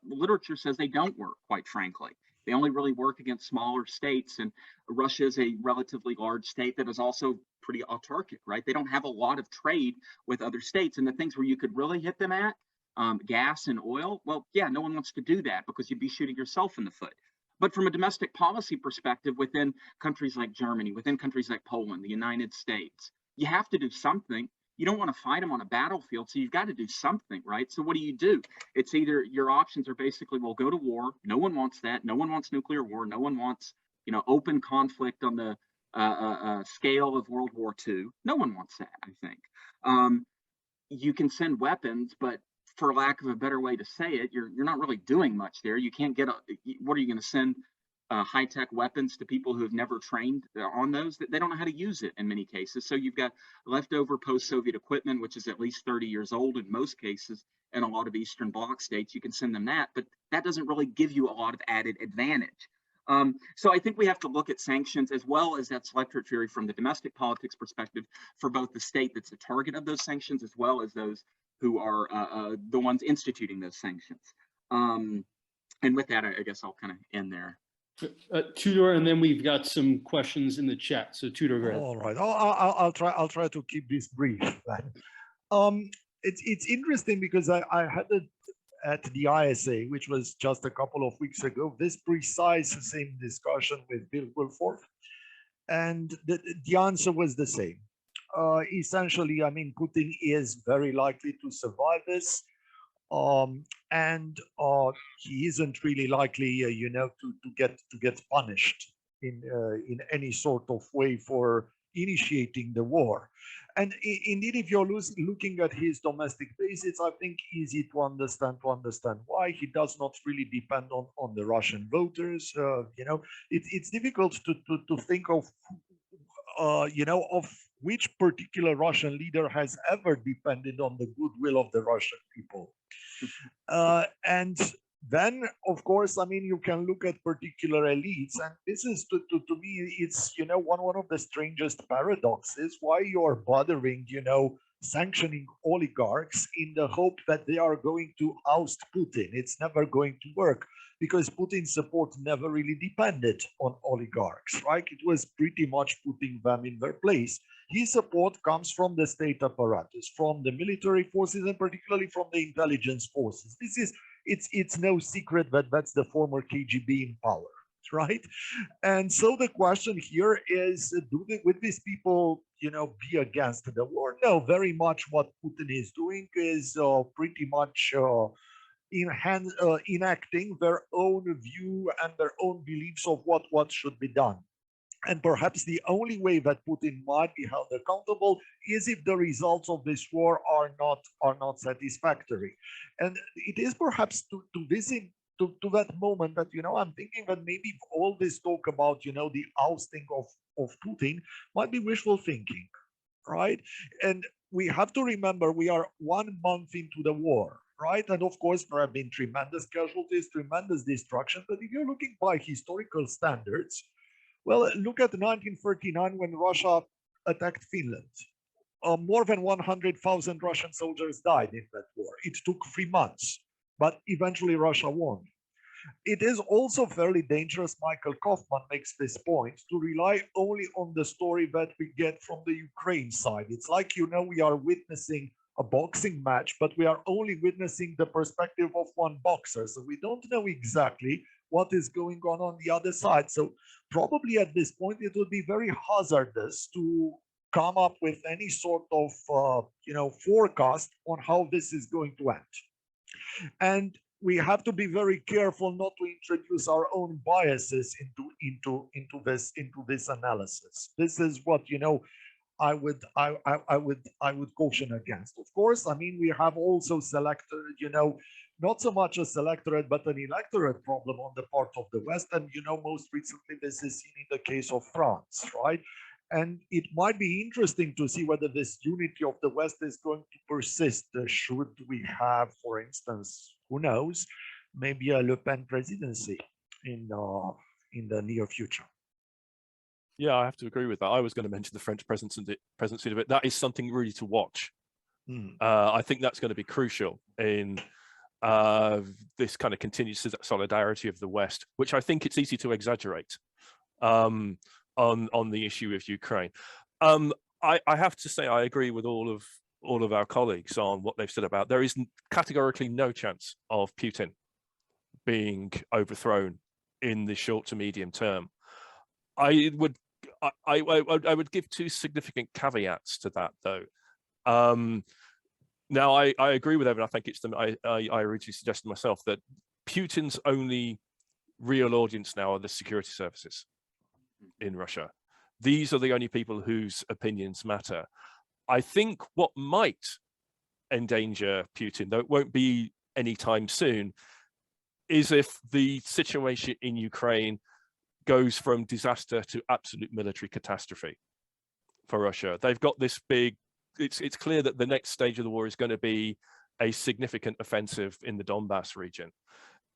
literature says they don't work, quite frankly. They only really work against smaller states, and Russia is a relatively large state that is also pretty autarkic, right? They don't have a lot of trade with other states, and the things where you could really hit them at, gas and oil, well, yeah, no one wants to do that because you'd be shooting yourself in the foot. But from a domestic policy perspective, within countries like Germany, within countries like Poland, the United States, you have to do something. You don't want to fight them on a battlefield, so you've got to do something, right? So what do? It's either your options are basically, well, go to war. No one wants that. No one wants nuclear war. No one wants, open conflict on the scale of World War II. No one wants that, I think. You can send weapons, but for lack of a better way to say it, you're not really doing much there. You can't get what are you going to send high-tech weapons to people who have never trained on those? They don't know how to use it in many cases. So you've got leftover post-Soviet equipment, which is at least 30 years old in most cases, in a lot of Eastern Bloc states. You can send them that, but that doesn't really give you a lot of added advantage. So I think we have to look at sanctions as well as that selectorate theory from the domestic politics perspective for both the state that's the target of those sanctions as well as those who are the ones instituting those sanctions. And with that, I guess I'll kind of end there. Tudor, and then we've got some questions in the chat. So Tudor, go ahead. All right, I'll try to keep this brief. It's interesting because I had it at the ISA, which was just a couple of weeks ago, this precise same discussion with Bill Wilforth, and the answer was the same. Essentially, I mean, Putin is very likely to survive this. And he isn't really likely, to get punished in any sort of way for initiating the war. And indeed, if you're looking at his domestic base, it's, I think, easy to understand why he does not really depend on the Russian voters. It's difficult to think of, of which particular Russian leader has ever depended on the goodwill of the Russian people. And then, of course, I mean, you can look at particular elites, and this is, to me, it's, one of the strangest paradoxes, why you're bothering, sanctioning oligarchs in the hope that they are going to oust Putin. It's never going to work, because Putin's support never really depended on oligarchs, right? It was pretty much putting them in their place. His support comes from the state apparatus, from the military forces, and particularly from the intelligence forces. It's no secret that that's the former KGB in power. right? And so the question here is, would these people, be against the war? No, very much what Putin is doing is pretty much enacting their own view and their own beliefs of what should be done. And perhaps the only way that Putin might be held accountable is if the results of this war are not satisfactory. And it is perhaps to that moment that I'm thinking that maybe all this talk about the ousting of Putin might be wishful thinking, right? And we have to remember we are 1 month into the war, right? And of course there have been tremendous casualties, tremendous destruction. But if you're looking by historical standards, well, look at 1939 when Russia attacked Finland. More than 100,000 Russian soldiers died in that war. It took 3 months, but eventually Russia won. It is also fairly dangerous, Michael Kaufman makes this point, to rely only on the story that we get from the Ukraine side. It's like, we are witnessing a boxing match, but we are only witnessing the perspective of one boxer. So we don't know exactly what is going on the other side. So probably at this point, it would be very hazardous to come up with any sort of, forecast on how this is going to end. And we have to be very careful not to introduce our own biases into this analysis. This is what I would caution against. Of course, I mean, we have also selected, not so much a selectorate, but an electorate problem on the part of the West. And, most recently, this is seen in the case of France, right? And it might be interesting to see whether this unity of the West is going to persist. Should we have, for instance, who knows, maybe a Le Pen presidency in the near future. Yeah, I have to agree with that. I was going to mention the French presidency of it. That is something really to watch. I think that's going to be crucial in this kind of continued solidarity of the West, which I think it's easy to exaggerate on the issue of Ukraine. I have to say I agree with all of our colleagues on what they've said about there is categorically no chance of Putin being overthrown in the short to medium term. I would give two significant caveats to that, though. Now, I agree with Evan. I think it's I originally suggested myself that Putin's only real audience now are the security services in Russia. These are the only people whose opinions matter. I think what might endanger Putin, though it won't be anytime soon, is if the situation in Ukraine goes from disaster to absolute military catastrophe for Russia. They've got this big, it's clear that the next stage of the war is going to be a significant offensive in the Donbass region.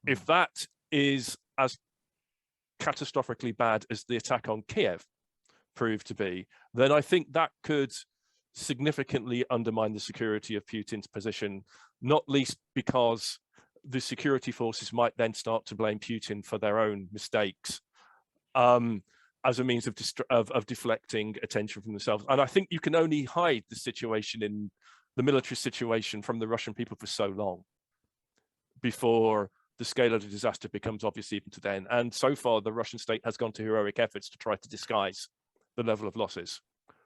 If that is as catastrophically bad as the attack on Kiev proved to be, then I think that could significantly undermine the security of Putin's position, not least because the security forces might then start to blame Putin for their own mistakes as a means of deflecting attention from themselves. And I think you can only hide the situation in the military situation from the Russian people for so long before the scale of the disaster becomes obvious even to then. And so far, the Russian state has gone to heroic efforts to try to disguise the level of losses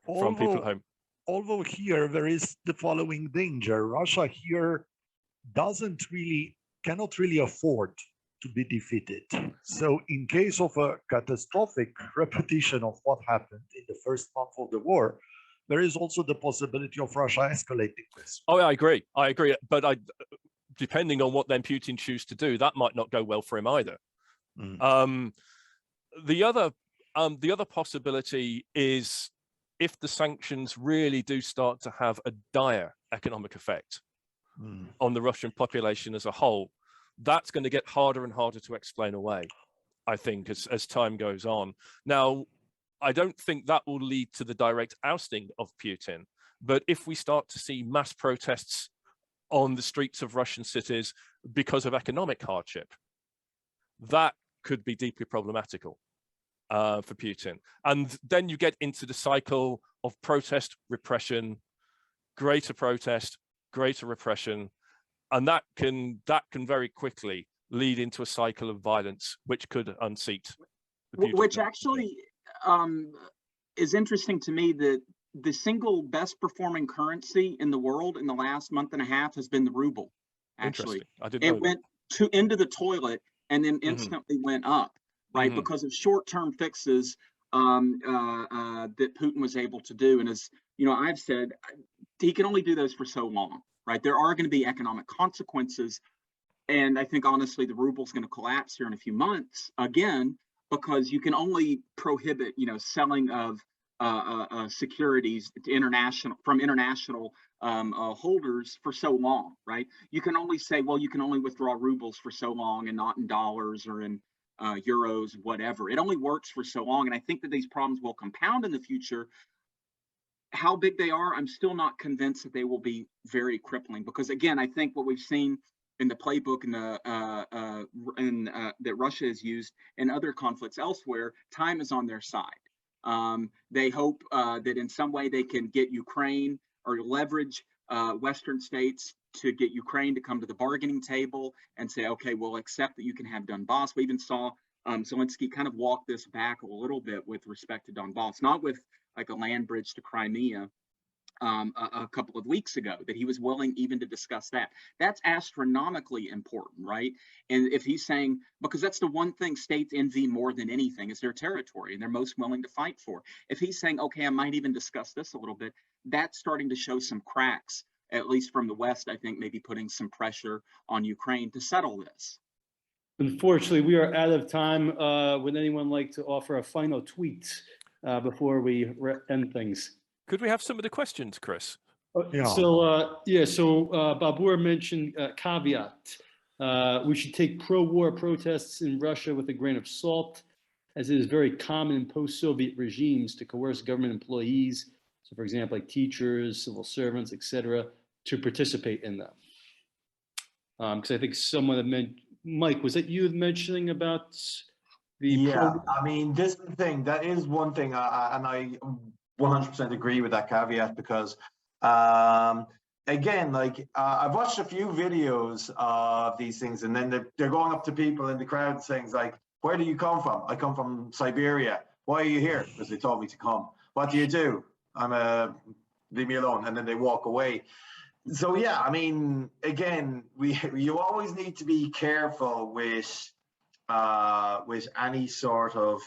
from people at home. Although here there is the following danger. Russia here cannot really afford to be defeated. So in case of a catastrophic repetition of what happened in the first month of the war, there is also the possibility of Russia escalating this. Oh, yeah, I agree. But depending on what then Putin chooses to do, that might not go well for him either. The other possibility is if the sanctions really do start to have a dire economic effect on the Russian population as a whole, that's going to get harder and harder to explain away, I think, as time goes on. Now, I don't think that will lead to the direct ousting of Putin, but if we start to see mass protests on the streets of Russian cities because of economic hardship, that could be deeply problematical for Putin. And then you get into the cycle of protest, repression, greater protest, greater repression, and that can very quickly lead into a cycle of violence, which could unseat Which actually is interesting to me, that the single best performing currency in the world in the last month and a half has been the ruble. Actually, I didn't know it went into the toilet and then Mm-hmm. instantly went up, right? Mhm. Because of short-term fixes that Putin was able to do. And as you know, I've said, he can only do those for so long, right? There are going to be economic consequences. And I think, honestly, the ruble's going to collapse here in a few months again, because you can only prohibit, you know, selling of securities to international holders for so long, right? You can only say, well, you can only withdraw rubles for so long and not in dollars or in euros, whatever. It only works for so long. And I think that these problems will compound in the future. How big they are, I'm still not convinced that they will be very crippling, because again, I think what we've seen in the playbook and that Russia has used in other conflicts elsewhere, time is on their side. They hope that in some way they can get Ukraine or leverage Western states to get Ukraine to come to the bargaining table and say, okay, we'll accept that you can have Donbass. We even saw Zelensky kind of walk this back a little bit with respect to Donbass, not with like a land bridge to Crimea a couple of weeks ago, that he was willing even to discuss that. That's astronomically important, right? And if he's saying, because that's the one thing states envy more than anything is their territory, and they're most willing to fight for. If he's saying, okay, I might even discuss this a little bit, that's starting to show some cracks, at least from the West, I think, maybe putting some pressure on Ukraine to settle this. Unfortunately, we are out of time. Would anyone like to offer a final tweet before we end things? Could we have some of the questions, Chris? Yeah. So Babur mentioned caveat. We should take pro-war protests in Russia with a grain of salt, as it is very common in post-Soviet regimes to coerce government employees, so for example, like teachers, civil servants, etc., to participate in them. Because I think someone had mentioned, Mike, was that you mentioning about the? Yeah, I mean, this is the thing. That is one thing, and I 100% agree with that caveat, because again, like I've watched a few videos of these things, and then they're going up to people in the crowd saying like, where do you come from? I come from Siberia. Why are you here? Because they told me to come. What do you do? Leave me alone. And then they walk away. So yeah, I mean, again, you always need to be careful with any sort of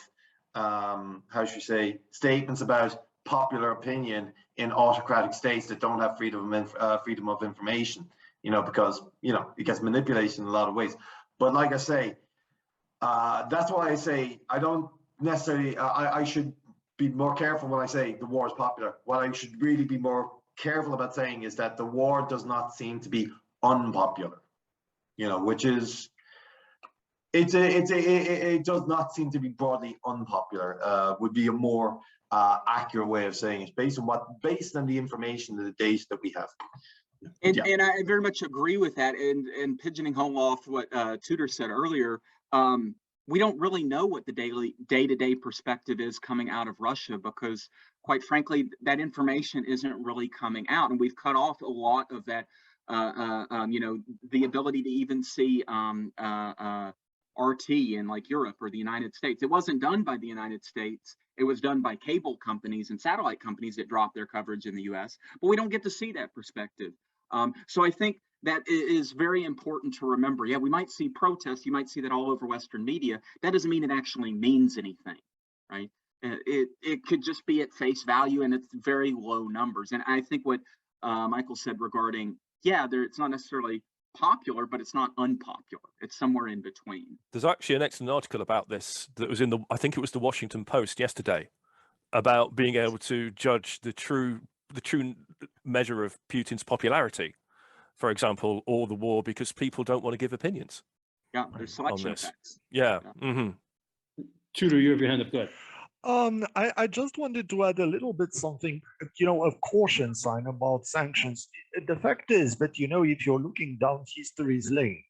how should you say, statements about popular opinion in autocratic states that don't have freedom of information, you know, because, you know, it gets manipulated in a lot of ways. But like I say, that's why I say I don't necessarily, I should be more careful when I say the war is popular. What I should really be more careful about saying is that the war does not seem to be unpopular, you know, which is, it does not seem to be broadly unpopular, would be a more accurate way of saying it, based on the information and the data that we have. And I very much agree with that. And pigeoning home off what Tudor said earlier, we don't really know what the day-to-day perspective is coming out of Russia, because quite frankly, that information isn't really coming out. And we've cut off a lot of that, you know, the ability to even see RT in like Europe or the United States. It wasn't done by the United States. It was done by cable companies and satellite companies that dropped their coverage in the US, but we don't get to see that perspective. So I think that is very important to remember. Yeah, we might see protests. You might see that all over Western media. That doesn't mean it actually means anything, right? It could just be at face value, and it's very low numbers. And I think what Michael said regarding, yeah, it's not necessarily popular, but it's not unpopular. It's somewhere in between. There's actually an excellent article about this that was in I think it was the Washington Post yesterday, about being able to judge the true measure of Putin's popularity, for example, or the war, because people don't want to give opinions. Yeah, there's selection effects. Yeah. Tudor, you have your hand up. Go ahead. I just wanted to add a little bit something, you know, a caution sign about sanctions. The fact is that, you know, if you're looking down history's lane,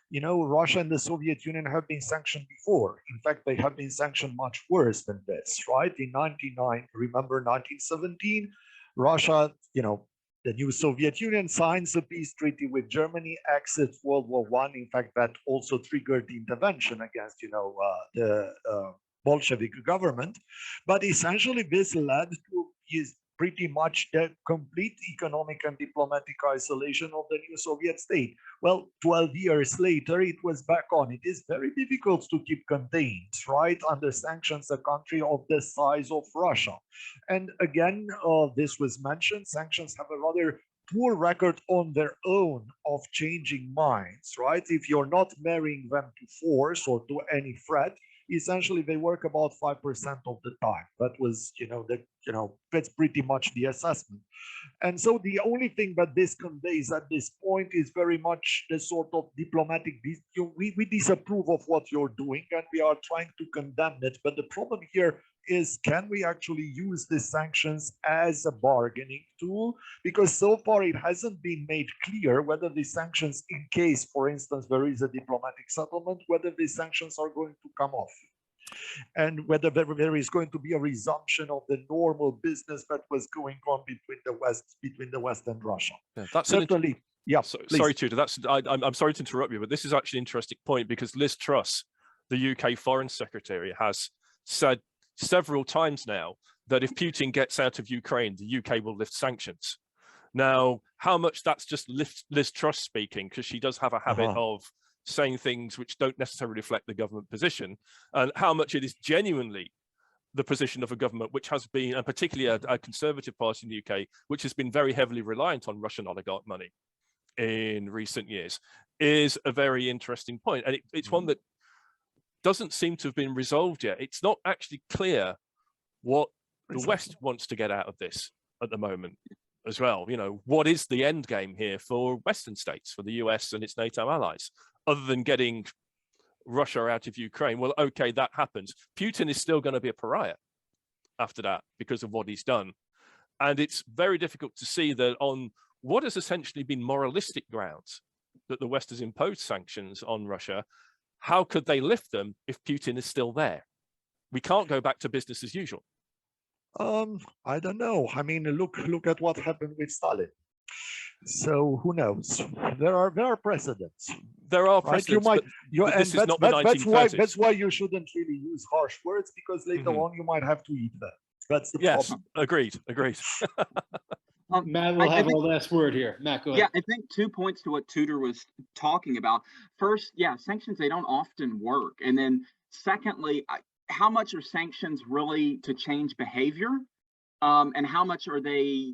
you know, Russia and the Soviet Union have been sanctioned before. In fact, they have been sanctioned much worse than this, right? In 1917, Russia, you know, the new Soviet Union signs a peace treaty with Germany, exits World War I. In fact, that also triggered the intervention against, you know, Bolshevik government. But essentially, this led to pretty much the complete economic and diplomatic isolation of the new Soviet state. Well, 12 years later, it was back on. It is very difficult to keep contained, right, under sanctions, a country of the size of Russia. And again, this was mentioned, sanctions have a rather poor record on their own of changing minds, right? If you're not marrying them to force or to any threat, essentially they work about 5% of the time. That was, that's pretty much the assessment. And so the only thing that this conveys at this point is very much the sort of diplomatic, we disapprove of what you're doing and we are trying to condemn it. But the problem here is, can we actually use the sanctions as a bargaining tool? Because so far it hasn't been made clear whether the sanctions, in case, for instance, there is a diplomatic settlement, whether the sanctions are going to come off, and whether there is going to be a resumption of the normal business that was going on between the West and Russia. Yeah, that's certainly. Yeah. Sorry, Tudor. I'm sorry to interrupt you, but this is actually an interesting point, because Liz Truss, the UK Foreign Secretary, has said several times now that if Putin gets out of Ukraine, the UK will lift sanctions. Now, how much that's just Liz Truss speaking, because she does have a habit of saying things which don't necessarily reflect the government position, and how much it is genuinely the position of a government which has been, and particularly a conservative party in the UK, which has been very heavily reliant on Russian oligarch money in recent years, is a very interesting point. And it's one that doesn't seem to have been resolved yet. It's not actually clear what the West wants to get out of this at the moment as well. What is the end game here for Western states, for the US and its NATO allies, other than getting Russia out of Ukraine? Well, okay, that happens. Putin is still going to be a pariah after that because of what he's done. And it's very difficult to see that on what has essentially been moralistic grounds that the West has imposed sanctions on Russia, how could they lift them if Putin is still there? We can't go back to business as usual. I don't know. I mean, look at what happened with Stalin. So who knows? There are precedents. There are precedents. Right? But this is not the 1930s. That's why you shouldn't really use harsh words, because later on you might have to eat them. That's the problem. Agreed. Matt will have our last word here. Matt, go ahead. Yeah, I think 2 points to what Tudor was talking about. First, yeah, sanctions, they don't often work. And then secondly, how much are sanctions really to change behavior? And how much are they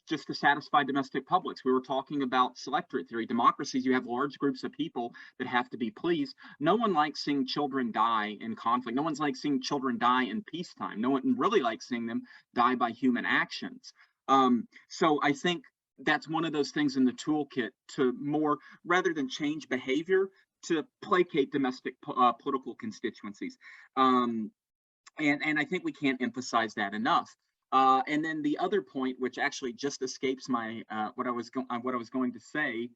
just to satisfy domestic publics? We were talking about selectorate theory. Democracies, you have large groups of people that have to be pleased. No one likes seeing children die in conflict. No one's like seeing children die in peacetime. No one really likes seeing them die by human actions. So I think that's one of those things in the toolkit to more, rather than change behavior, to placate domestic political constituencies. And I think we can't emphasize that enough. And then the other point, which actually just escapes my what I was going to say,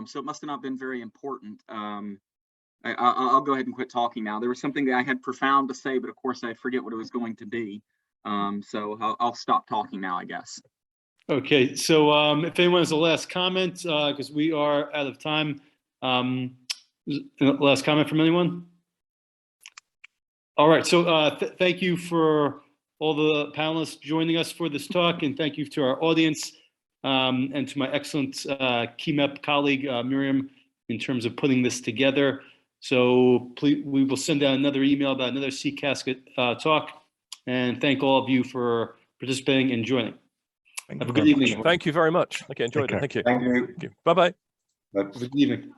so it must have not been very important. I'll go ahead and quit talking now. There was something that I had profound to say, but of course I forget what it was going to be. So I'll stop talking now, I guess. Okay, so if anyone has a last comment, because we are out of time. Last comment from anyone? All right, so thank you for all the panelists joining us for this talk, and thank you to our audience and to my excellent KeyMep colleague, Miriam, in terms of putting this together. So please, we will send out another email about another CCASC talk, and thank all of you for participating and joining. Have a good evening. Thank you very much. Okay, enjoyed it. Thank you. Thank you. Bye-bye. Have a good evening.